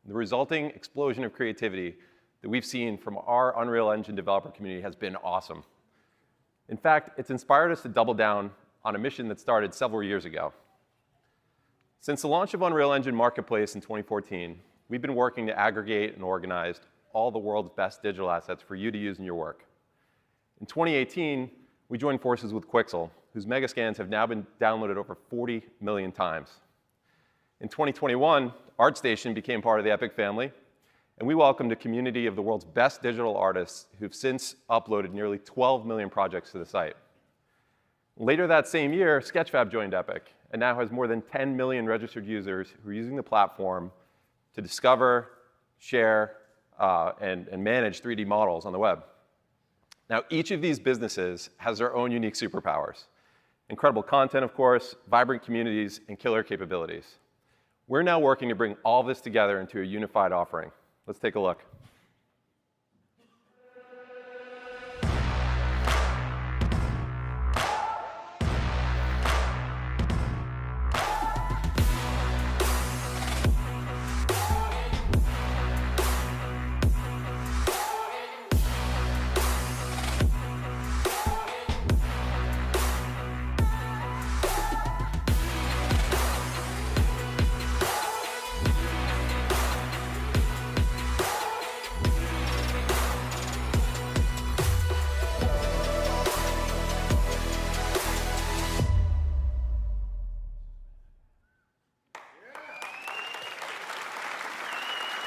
The resulting explosion of creativity that we've seen from our Unreal Engine developer community has been awesome. In fact, it's inspired us to double down on a mission that started several years ago. Since the launch of Unreal Engine Marketplace in 2014, we've been working to aggregate and organize all the world's best digital assets for you to use in your work. In 2018, we joined forces with Quixel, whose Megascans have now been downloaded over 40 million times. In 2021, ArtStation became part of the Epic family, and we welcomed a community of the world's best digital artists who've since uploaded nearly 12 million projects to the site. Later that same year, Sketchfab joined Epic, and now has more than 10 million registered users who are using the platform to discover, share, and manage 3D models on the web. Now, each of these businesses has their own unique superpowers. Incredible content, of course, vibrant communities, and killer capabilities. We're now working to bring all this together into a unified offering. Let's take a look.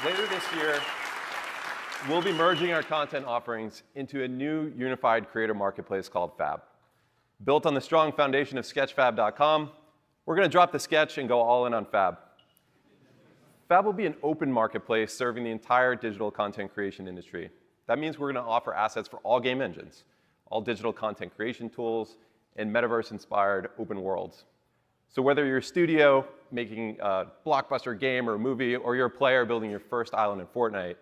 Later this year, we'll be merging our content offerings into a new unified creator marketplace called Fab. Built on the strong foundation of sketchfab.com, we're going to drop the sketch and go all in on Fab. Fab will be an open marketplace serving the entire digital content creation industry. That means we're going to offer assets for all game engines, all digital content creation tools, and metaverse-inspired open worlds. So whether you're a studio making a blockbuster game or a movie, or you're a player building your first island in Fortnite,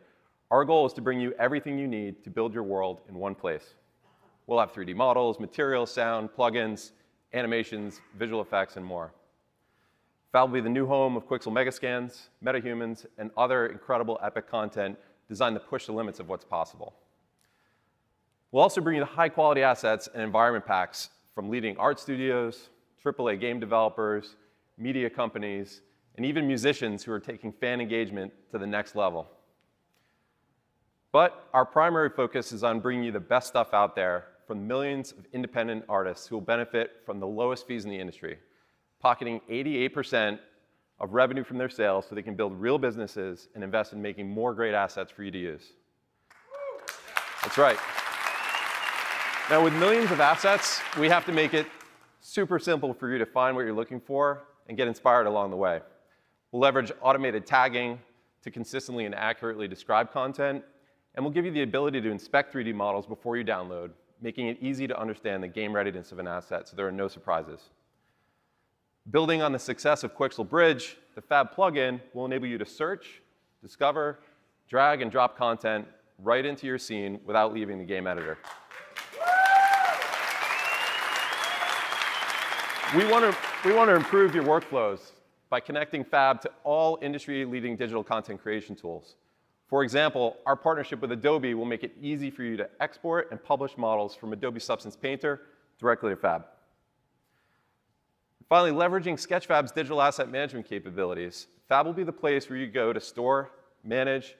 our goal is to bring you everything you need to build your world in one place. We'll have 3D models, materials, sound, plugins, animations, visual effects, and more. Fab will be the new home of Quixel Megascans, MetaHumans, and other incredible epic content designed to push the limits of what's possible. We'll also bring you the high-quality assets and environment packs from leading art studios, AAA game developers, media companies, and even musicians who are taking fan engagement to the next level. But our primary focus is on bringing you the best stuff out there from millions of independent artists who will benefit from the lowest fees in the industry, pocketing 88% of revenue from their sales so they can build real businesses and invest in making more great assets for you to use. That's right. Now, with millions of assets, we have to make it super simple for you to find what you're looking for and get inspired along the way. We'll leverage automated tagging to consistently and accurately describe content, and we'll give you the ability to inspect 3D models before you download, making it easy to understand the game readiness of an asset so there are no surprises. Building on the success of Quixel Bridge, the Fab plugin will enable you to search, discover, drag, and drop content right into your scene without leaving the game editor. We want to improve your workflows by connecting Fab to all industry-leading digital content creation tools. For example, our partnership with Adobe will make it easy for you to export and publish models from Adobe Substance Painter directly to Fab. Finally, leveraging Sketchfab's digital asset management capabilities, Fab will be the place where you go to store, manage,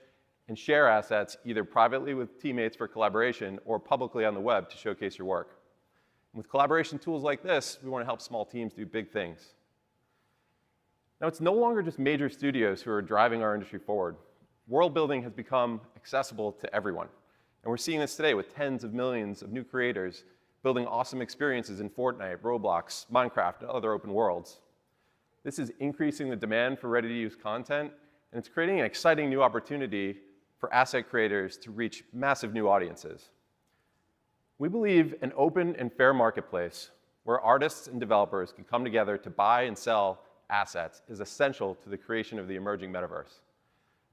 and share assets either privately with teammates for collaboration or publicly on the web to showcase your work. And with collaboration tools like this, we want to help small teams do big things. Now, it's no longer just major studios who are driving our industry forward. World building has become accessible to everyone. And we're seeing this today with tens of millions of new creators building awesome experiences in Fortnite, Roblox, Minecraft, and other open worlds. This is increasing the demand for ready-to-use content, and it's creating an exciting new opportunity for asset creators to reach massive new audiences. We believe an open and fair marketplace where artists and developers can come together to buy and sell assets is essential to the creation of the emerging metaverse.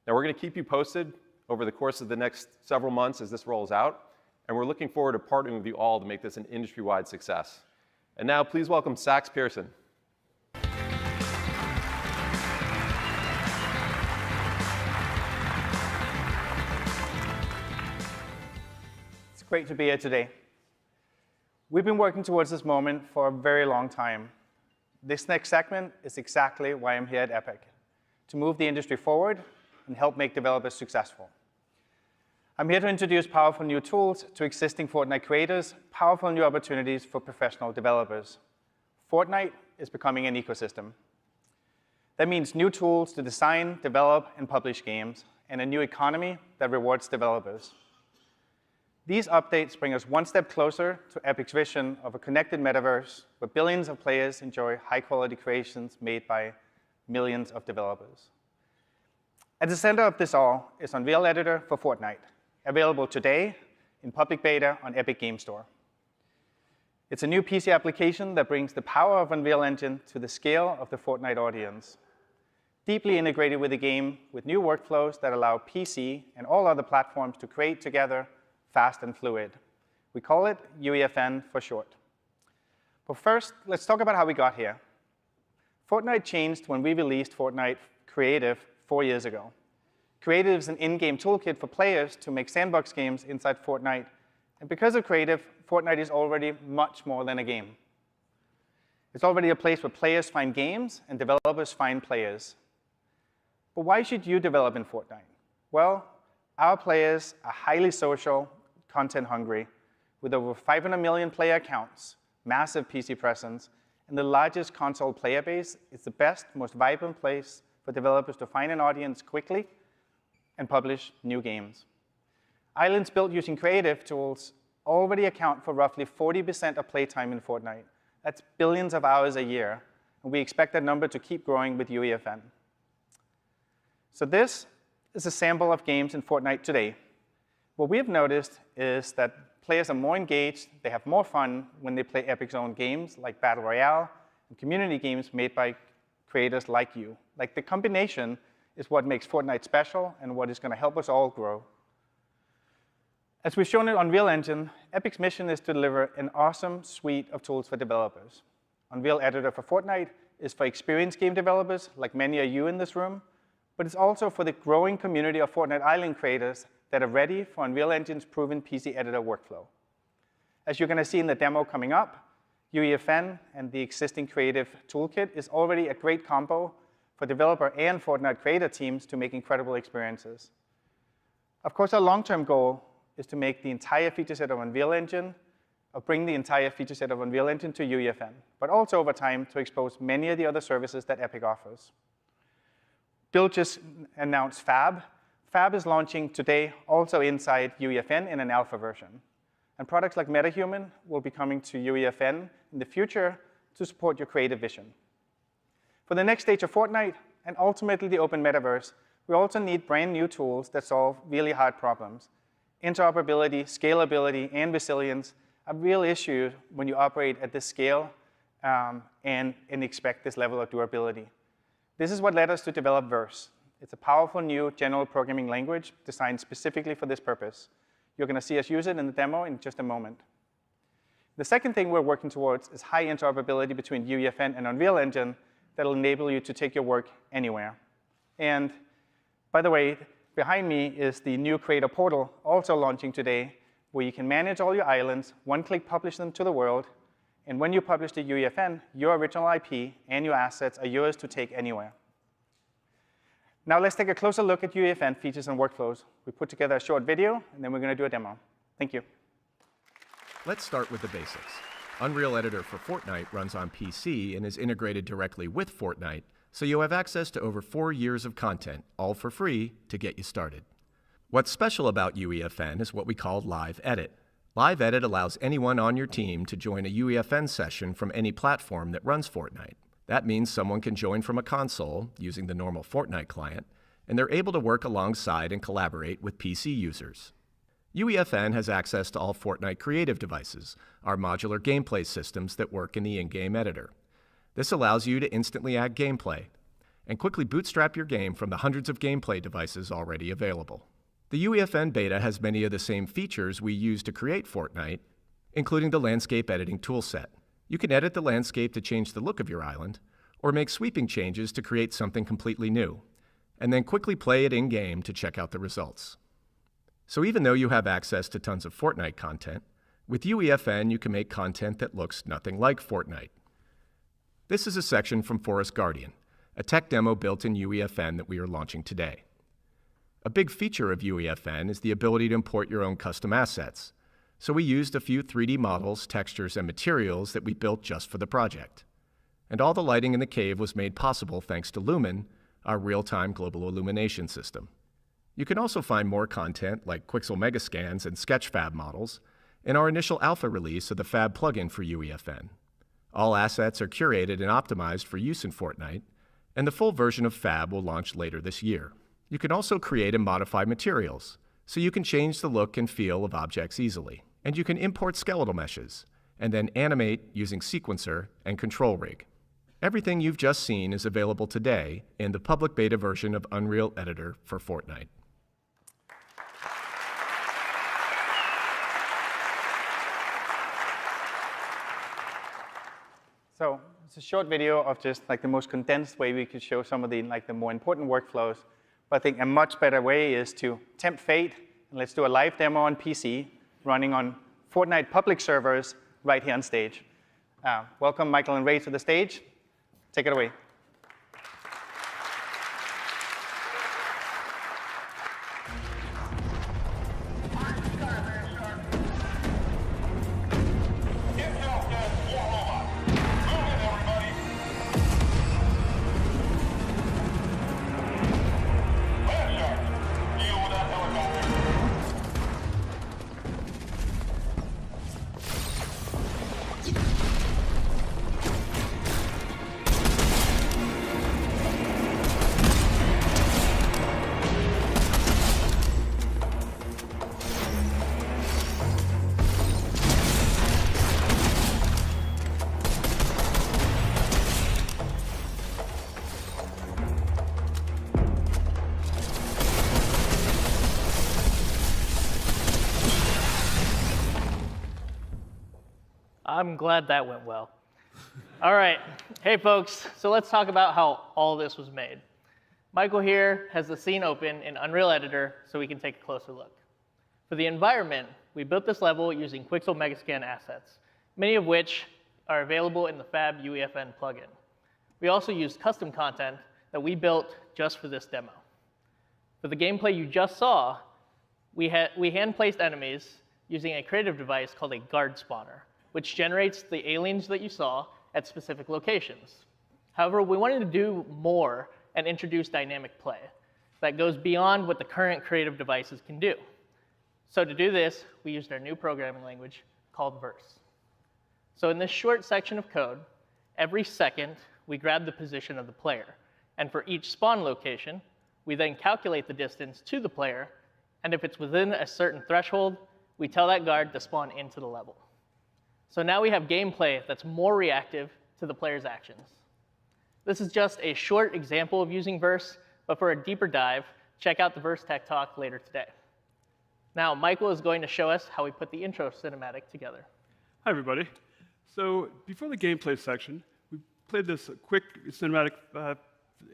Now, we're going to keep you posted over the course of the next several months as this rolls out, and we're looking forward to partnering with you all to make this an industry-wide success. And now, please welcome Sax Pearson. It's great to be here today. We've been working towards this moment for a very long time. This next segment is exactly why I'm here at Epic, to move the industry forward and help make developers successful. I'm here to introduce powerful new tools to existing Fortnite creators, powerful new opportunities for professional developers. Fortnite is becoming an ecosystem. That means new tools to design, develop, and publish games, and a new economy that rewards developers. These updates bring us one step closer to Epic's vision of a connected metaverse where billions of players enjoy high-quality creations made by millions of developers. At the center of this all is Unreal Editor for Fortnite, available today in public beta on Epic Game Store. It's a new PC application that brings the power of Unreal Engine to the scale of the Fortnite audience, deeply integrated with the game with new workflows that allow PC and all other platforms to create together fast and fluid. We call it UEFN for short. But first, let's talk about how we got here. Fortnite changed when we released Fortnite Creative 4 years ago. Creative is an in-game toolkit for players to make sandbox games inside Fortnite. And because of Creative, Fortnite is already much more than a game. It's already a place where players find games and developers find players. But why should you develop in Fortnite? Well, our players are highly social, content hungry, with over 500 million player accounts, massive PC presence, and the largest console player base. It's the best, most vibrant place for developers to find an audience quickly and publish new games. Islands built using creative tools already account for roughly 40% of playtime in Fortnite. That's billions of hours a year, and we expect that number to keep growing with UEFN. So this is a sample of games in Fortnite today. What we have noticed is that players are more engaged, they have more fun when they play Epic's own games like Battle Royale and community games made by creators like you. Like, the combination is what makes Fortnite special and what is going to help us all grow. As we've shown in Unreal Engine, Epic's mission is to deliver an awesome suite of tools for developers. Unreal Editor for Fortnite is for experienced game developers, like many of you in this room, but it's also for the growing community of Fortnite Island creators that are ready for Unreal Engine's proven PC editor workflow. As you're going to see in the demo coming up, UEFN and the existing creative toolkit is already a great combo for developer and Fortnite creator teams to make incredible experiences. Of course, our long-term goal is to make the entire feature set of Unreal Engine, or bring the entire feature set of Unreal Engine to UEFN, but also over time to expose many of the other services that Epic offers. Bill just announced Fab. Fab is launching today also inside UEFN in an alpha version. And products like MetaHuman will be coming to UEFN in the future to support your creative vision. For the next stage of Fortnite, and ultimately the open metaverse, we also need brand new tools that solve really hard problems. Interoperability, scalability, and resilience are real issues when you operate at this scale and expect this level of durability. This is what led us to develop Verse. It's a powerful new general programming language designed specifically for this purpose. You're going to see us use it in the demo in just a moment. The second thing we're working towards is high interoperability between UEFN and Unreal Engine that will enable you to take your work anywhere. And by the way, behind me is the new Creator Portal, also launching today, where you can manage all your islands, one-click publish them to the world, and when you publish to UEFN, your original IP and your assets are yours to take anywhere. Now let's take a closer look at UEFN features and workflows. We put together a short video, and then we're going to do a demo. Thank you. Let's start with the basics. Unreal Editor for Fortnite runs on PC and is integrated directly with Fortnite, so you have access to over 4 years of content, all for free, to get you started. What's special about UEFN is what we call Live Edit. Live Edit allows anyone on your team to join a UEFN session from any platform that runs Fortnite. That means someone can join from a console using the normal Fortnite client, and they're able to work alongside and collaborate with PC users. UEFN has access to all Fortnite creative devices, our modular gameplay systems that work in the in-game editor. This allows you to instantly add gameplay and quickly bootstrap your game from the hundreds of gameplay devices already available. The UEFN beta has many of the same features we use to create Fortnite, including the landscape editing toolset. You can edit the landscape to change the look of your island, or make sweeping changes to create something completely new, and then quickly play it in-game to check out the results. So even though you have access to tons of Fortnite content, with UEFN you can make content that looks nothing like Fortnite. This is a section from Forest Guardian, a tech demo built in UEFN that we are launching today. A big feature of UEFN is the ability to import your own custom assets, so we used a few 3D models, textures, and materials that we built just for the project. And all the lighting in the cave was made possible thanks to Lumen, our real-time global illumination system. You can also find more content like Quixel Megascans and Sketchfab models in our initial alpha release of the Fab plugin for UEFN. All assets are curated and optimized for use in Fortnite, and the full version of Fab will launch later this year. You can also create and modify materials, so you can change the look and feel of objects easily. And you can import skeletal meshes, and then animate using Sequencer and Control Rig. Everything you've just seen is available today in the public beta version of Unreal Editor for Fortnite. So it's a short video of just like the most condensed way we could show some of the the more important workflows. But I think a much better way is to tempt fate, and let's do a live demo on PC running on Fortnite public servers right here on stage. Welcome Michael and Ray to the stage. Take it away. I'm glad that went well. All right, hey folks, so let's talk about how all this was made. Michael here has the scene open in Unreal Editor so we can take a closer look. For the environment, we built this level using Quixel Megascan assets, many of which are available in the Fab UEFN plugin. We also used custom content that we built just for this demo. For the gameplay you just saw, we hand-placed enemies using a creative device called a guard spawner, which generates the aliens that you saw at specific locations. However, we wanted to do more and introduce dynamic play that goes beyond what the current creative devices can do. So to do this, we used our new programming language called Verse. So in this short section of code, every second, we grab the position of the player. And for each spawn location, we then calculate the distance to the player. And if it's within a certain threshold, we tell that guard to spawn into the level. So now we have gameplay that's more reactive to the player's actions. This is just a short example of using Verse, but for a deeper dive, check out the Verse Tech Talk later today. Now, Michael is going to show us how we put the intro cinematic together. Hi, everybody. So before the gameplay section, we played this quick cinematic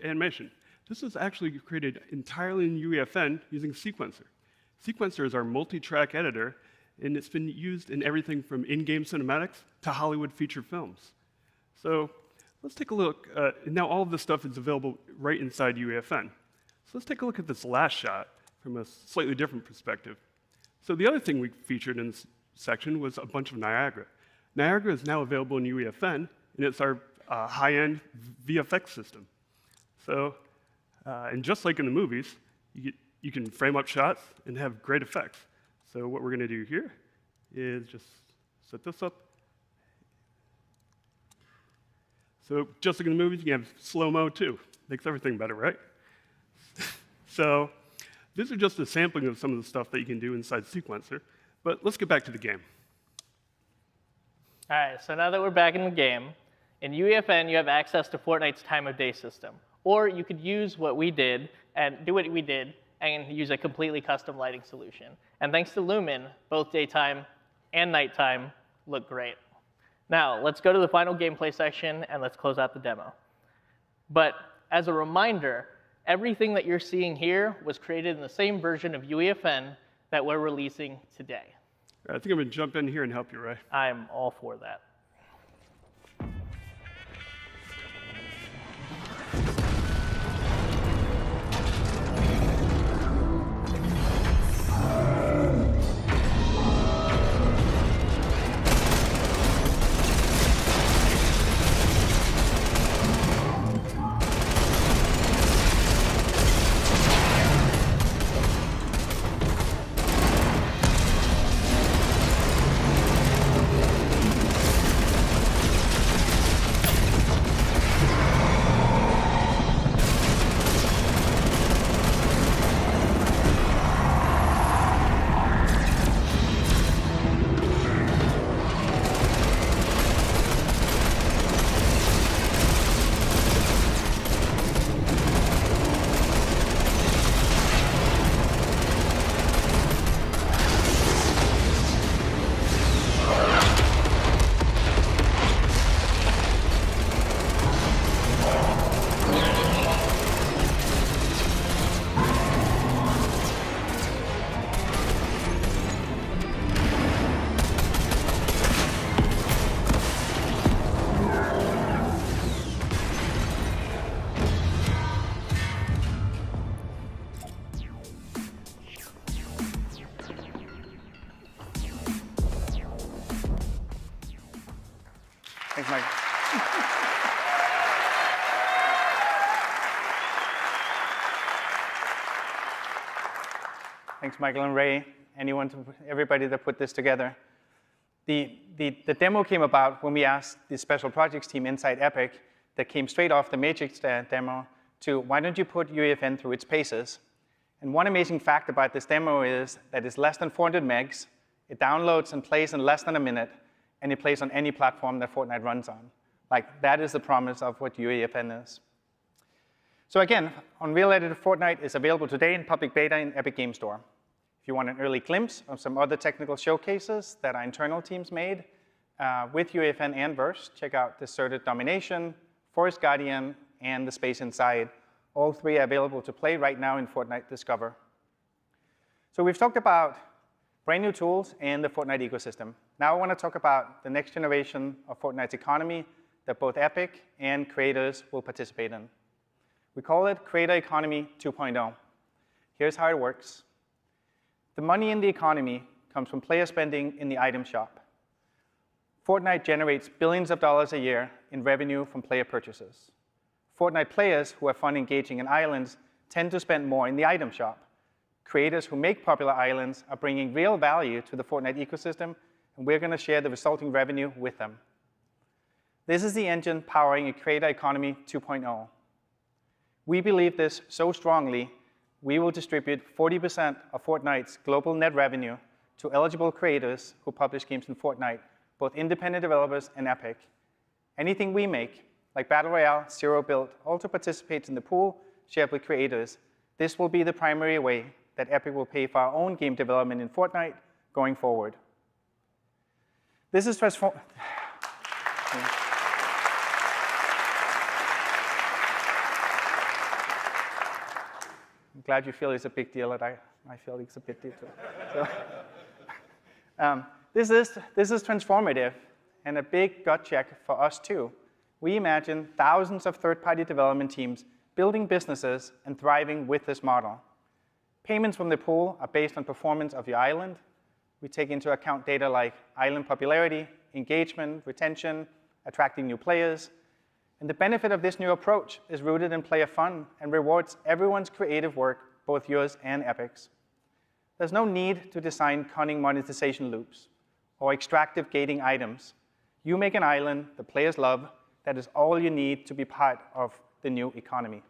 animation. This was actually created entirely in UEFN using Sequencer. Sequencer is our multi-track editor, and it's been used in everything from in-game cinematics to Hollywood feature films. So let's take a look. Now all of this stuff is available right inside UEFN. So let's take a look at this last shot from a slightly different perspective. So the other thing we featured in this section was a bunch of Niagara. Niagara is now available in UEFN, and it's our high-end VFX system. So, and just like in the movies, you can frame up shots and have great effects. So what we're going to do here is just set this up. So just like in the movies, you can have slow-mo too. Makes everything better, right? So these are just a sampling of some of the stuff that you can do inside Sequencer. But let's get back to the game. All right, so now that we're back in the game, in UEFN, you have access to Fortnite's time of day system. Or you could use what we did and do what we did and use a completely custom lighting solution. And thanks to Lumen, both daytime and nighttime look great. Now, let's go to the final gameplay section and let's close out the demo. But as a reminder, everything that you're seeing here was created in the same version of UEFN that we're releasing today. I think I'm going to jump in here and help you, Ray. I'm all for that. Thanks, Mike. Thanks, Michael and Ray, everybody that put this together. The demo came about when we asked the special projects team inside Epic that came straight off the Matrix demo to, why don't you put UEFN through its paces? And one amazing fact about this demo is that it's less than 400 megs, it downloads and plays in less than a minute, and it plays on any platform that Fortnite runs on. Like, that is the promise of what UEFN is. So again, Unreal Editor Fortnite is available today in public beta in Epic Game Store. If you want an early glimpse of some other technical showcases that our internal teams made with UEFN and Verse, check out Deserted Domination, Forest Guardian, and The Space Inside. All three are available to play right now in Fortnite Discover. So we've talked about brand new tools and the Fortnite ecosystem. Now I want to talk about the next generation of Fortnite's economy that both Epic and creators will participate in. We call it Creator Economy 2.0. Here's how it works. The money in the economy comes from player spending in the item shop. Fortnite generates billions of dollars a year in revenue from player purchases. Fortnite players who have fun engaging in islands tend to spend more in the item shop. Creators who make popular islands are bringing real value to the Fortnite ecosystem, and we're going to share the resulting revenue with them. This is the engine powering a Creator Economy 2.0. We believe this so strongly, we will distribute 40% of Fortnite's global net revenue to eligible creators who publish games in Fortnite, both independent developers and Epic. Anything we make, like Battle Royale, Zero Build, also participates in the pool shared with creators. This will be the primary way that Epic will pay for our own game development in Fortnite going forward. This is I'm glad you feel it's a big deal, and I feel it's a big deal too. So, this is transformative and a big gut check for us too. We imagine thousands of third-party development teams building businesses and thriving with this model. Payments from the pool are based on performance of your island. We take into account data like island popularity, engagement, retention, attracting new players. And the benefit of this new approach is rooted in player fun and rewards everyone's creative work, both yours and Epic's. There's no need to design cunning monetization loops or extractive gating items. You make an island the players love. That is all you need to be part of the new economy.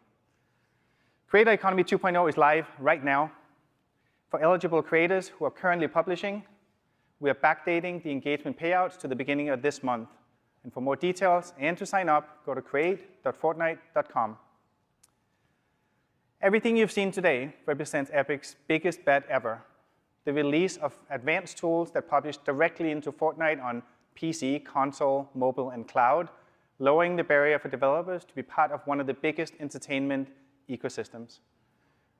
Creator Economy 2.0 is live right now. For eligible creators who are currently publishing, we are backdating the engagement payouts to the beginning of this month. And for more details and to sign up, go to create.fortnite.com. Everything you've seen today represents Epic's biggest bet ever. The release of advanced tools that publish directly into Fortnite on PC, console, mobile, and cloud, lowering the barrier for developers to be part of one of the biggest entertainment ecosystems.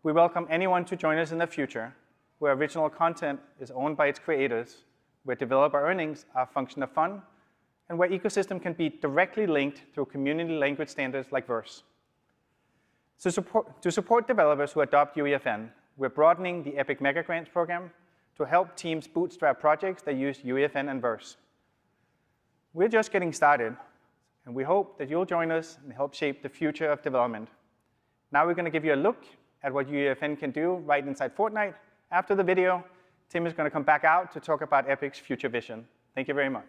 We welcome anyone to join us in the future, where original content is owned by its creators, where developer earnings are a function of fun, and where ecosystem can be directly linked through community language standards like Verse. So to support developers who adopt UEFN, we're broadening the Epic Mega Grants program to help teams bootstrap projects that use UEFN and Verse. We're just getting started, and we hope that you'll join us and help shape the future of development. Now we're going to give you a look at what UEFN can do right inside Fortnite. After the video, Tim is going to come back out to talk about Epic's future vision. Thank you very much.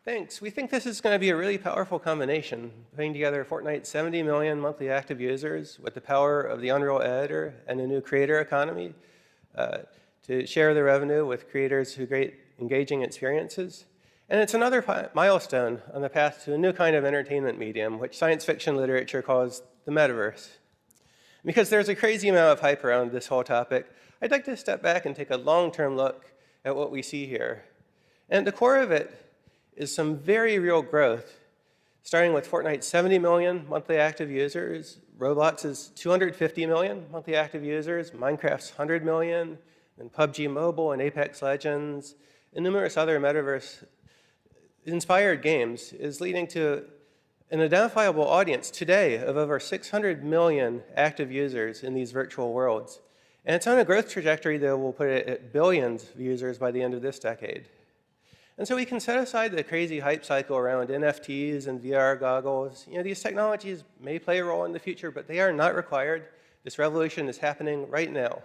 Thanks. We think this is going to be a really powerful combination, putting together Fortnite's 70 million monthly active users with the power of the Unreal Editor and a new creator economy to share the revenue with creators who create engaging experiences. And it's another milestone on the path to a new kind of entertainment medium, which science fiction literature calls the metaverse. Because there's a crazy amount of hype around this whole topic, I'd like to step back and take a long-term look at what we see here. And at the core of it is some very real growth, starting with Fortnite's 70 million monthly active users, Roblox's 250 million monthly active users, Minecraft's 100 million, and PUBG Mobile and Apex Legends, and numerous other metaverse-inspired games, is leading to an identifiable audience today of over 600 million active users in these virtual worlds. And it's on a growth trajectory that will put it at billions of users by the end of this decade. And so we can set aside the crazy hype cycle around NFTs and VR goggles. You know, these technologies may play a role in the future, but they are not required. This revolution is happening right now.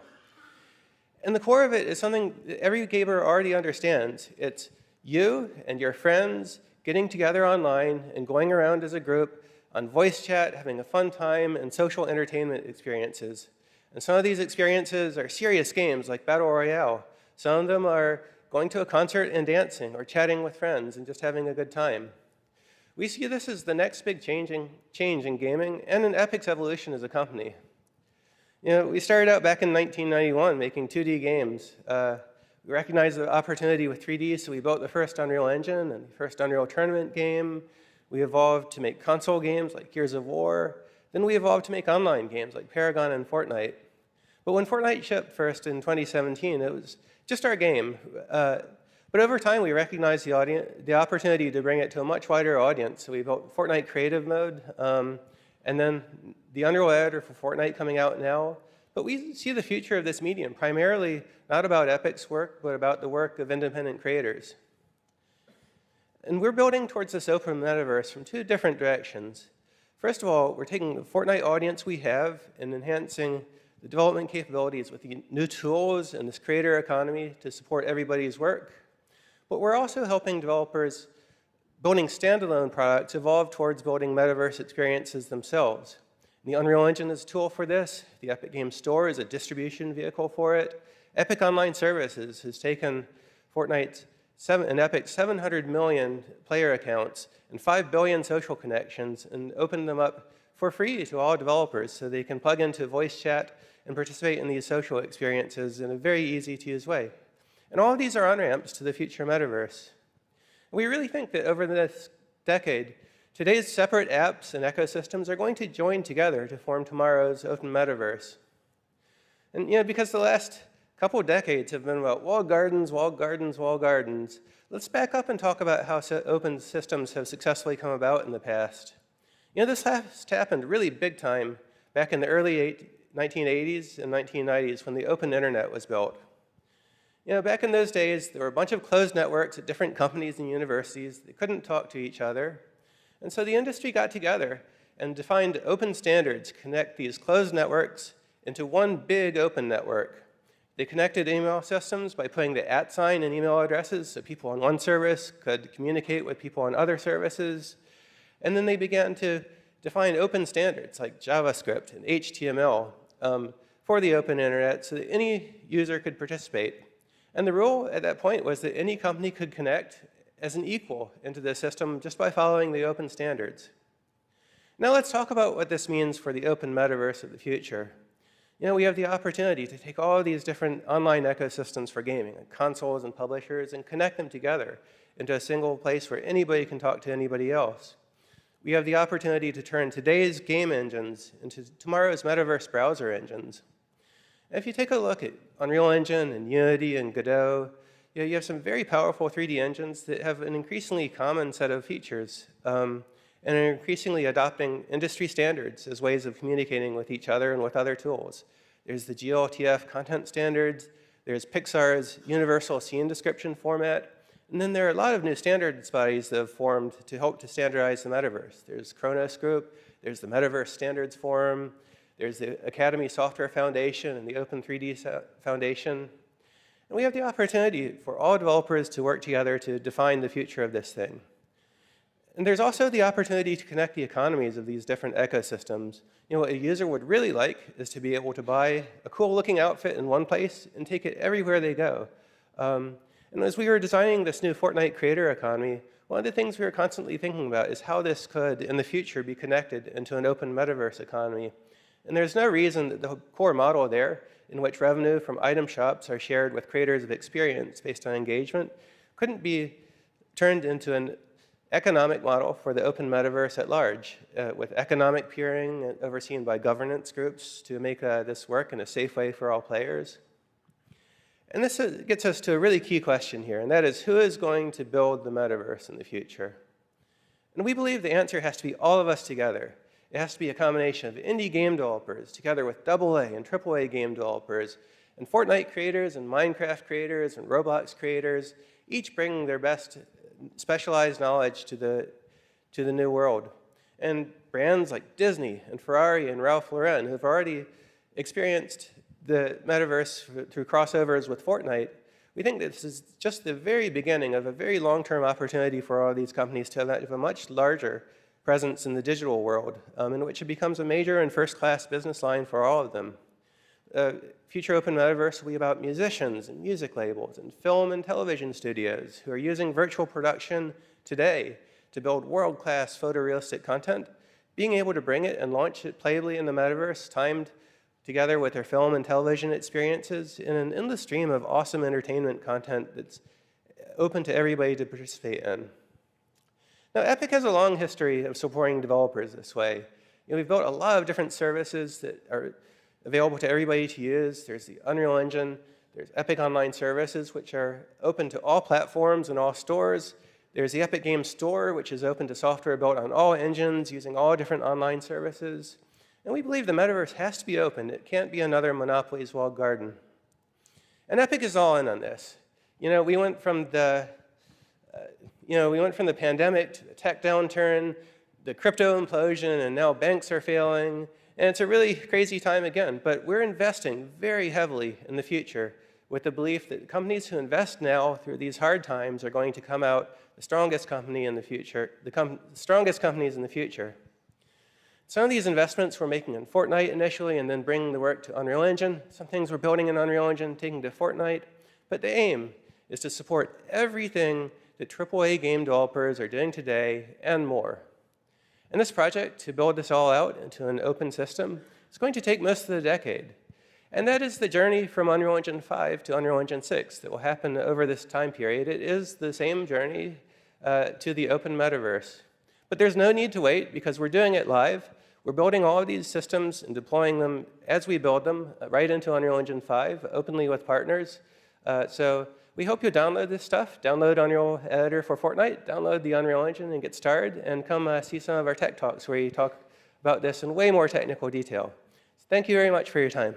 And the core of it is something that every gamer already understands. It's you and your friends getting together online and going around as a group on voice chat, having a fun time, and social entertainment experiences. And some of these experiences are serious games like Battle Royale. Some of them are going to a concert and dancing, or chatting with friends and just having a good time. We see this as the next big change in gaming and in Epic's evolution as a company. We started out back in 1991 making 2D games. We recognized the opportunity with 3D, so we built the first Unreal Engine and the first Unreal Tournament game. We evolved to make console games like Gears of War. Then we evolved to make online games like Paragon and Fortnite. But when Fortnite shipped first in 2017, it was just our game. But over time, we recognized the opportunity to bring it to a much wider audience. So we built Fortnite Creative Mode, and then the Unreal Editor for Fortnite coming out now. But we see the future of this medium primarily not about Epic's work, but about the work of independent creators. And we're building towards this open metaverse from two different directions. First of all, we're taking the Fortnite audience we have and enhancing the development capabilities with the new tools and this creator economy to support everybody's work. But we're also helping developers building standalone products evolve towards building metaverse experiences themselves. The Unreal Engine is a tool for this. The Epic Games Store is a distribution vehicle for it. Epic Online Services has taken Fortnite's and Epic's 700 million player accounts and 5 billion social connections and opened them up for free to all developers so they can plug into voice chat and participate in these social experiences in a very easy-to-use way. And all of these are on-ramps to the future metaverse. We really think that over this decade, today's separate apps and ecosystems are going to join together to form tomorrow's open metaverse. And because the last couple of decades have been about walled gardens, walled gardens, walled gardens, let's back up and talk about how open systems have successfully come about in the past. This has happened really big time back in the early 1980s and 1990s when the open internet was built. Back in those days, there were a bunch of closed networks at different companies and universities that couldn't talk to each other. And so the industry got together and defined open standards to connect these closed networks into one big open network. They connected email systems by putting the @ sign in email addresses so people on one service could communicate with people on other services. And then they began to define open standards like JavaScript and HTML for the open internet so that any user could participate. And the rule at that point was that any company could connect as an equal into the system just by following the open standards. Now let's talk about what this means for the open metaverse of the future. We have the opportunity to take all of these different online ecosystems for gaming, like consoles and publishers, and connect them together into a single place where anybody can talk to anybody else. We have the opportunity to turn today's game engines into tomorrow's metaverse browser engines. If you take a look at Unreal Engine and Unity and Godot, you have some very powerful 3D engines that have an increasingly common set of features and are increasingly adopting industry standards as ways of communicating with each other and with other tools. There's the GLTF content standards, there's Pixar's universal scene description format, and then there are a lot of new standards bodies that have formed to help to standardize the metaverse. There's Kronos Group, there's the Metaverse Standards Forum, there's the Academy Software Foundation and the Open 3D Foundation. And we have the opportunity for all developers to work together to define the future of this thing. And there's also the opportunity to connect the economies of these different ecosystems. What a user would really like is to be able to buy a cool-looking outfit in one place and take it everywhere they go. And as we were designing this new Fortnite creator economy, one of the things we were constantly thinking about is how this could, in the future, be connected into an open metaverse economy. And there's no reason that the core model there, in which revenue from item shops are shared with creators of experience based on engagement, couldn't be turned into an economic model for the open metaverse at large, with economic peering overseen by governance groups to make this work in a safe way for all players. And this gets us to a really key question here, and that is, who is going to build the metaverse in the future? And we believe the answer has to be all of us together. It has to be a combination of indie game developers together with AA and AAA game developers, and Fortnite creators and Minecraft creators and Roblox creators, each bringing their best specialized knowledge to the new world. And brands like Disney and Ferrari and Ralph Lauren, who have already experienced the metaverse through crossovers with Fortnite, we think that this is just the very beginning of a very long-term opportunity for all these companies to have a much larger presence in the digital world, in which it becomes a major and first-class business line for all of them. future open metaverse will be about musicians and music labels and film and television studios who are using virtual production today to build world-class photorealistic content, being able to bring it and launch it playably in the metaverse, timed together with their film and television experiences in an endless stream of awesome entertainment content that's open to everybody to participate in. Now, Epic has a long history of supporting developers this way. We've built a lot of different services that are available to everybody to use. There's the Unreal Engine, there's Epic Online Services, which are open to all platforms and all stores. There's the Epic Games Store, which is open to software built on all engines using all different online services. And we believe the metaverse has to be open. It can't be another Monopoly's walled garden. And Epic is all in on this. We went from the pandemic to the tech downturn, the crypto implosion, and now banks are failing. And it's a really crazy time again. But we're investing very heavily in the future with the belief that companies who invest now through these hard times are going to come out the strongest company in the future, the strongest companies in the future. Some of these investments we're making in Fortnite initially and then bringing the work to Unreal Engine. Some things we're building in Unreal Engine, taking to Fortnite. But the aim is to support everything that AAA game developers are doing today and more. And this project, to build this all out into an open system, is going to take most of the decade. And that is the journey from Unreal Engine 5 to Unreal Engine 6 that will happen over this time period. It is the same journey to the open metaverse. But there's no need to wait because we're doing it live. We're building all of these systems and deploying them as we build them right into Unreal Engine 5 openly with partners. So we hope you'll download this stuff, download Unreal Editor for Fortnite, download the Unreal Engine and get started, and come see some of our tech talks where you talk about this in way more technical detail. So thank you very much for your time.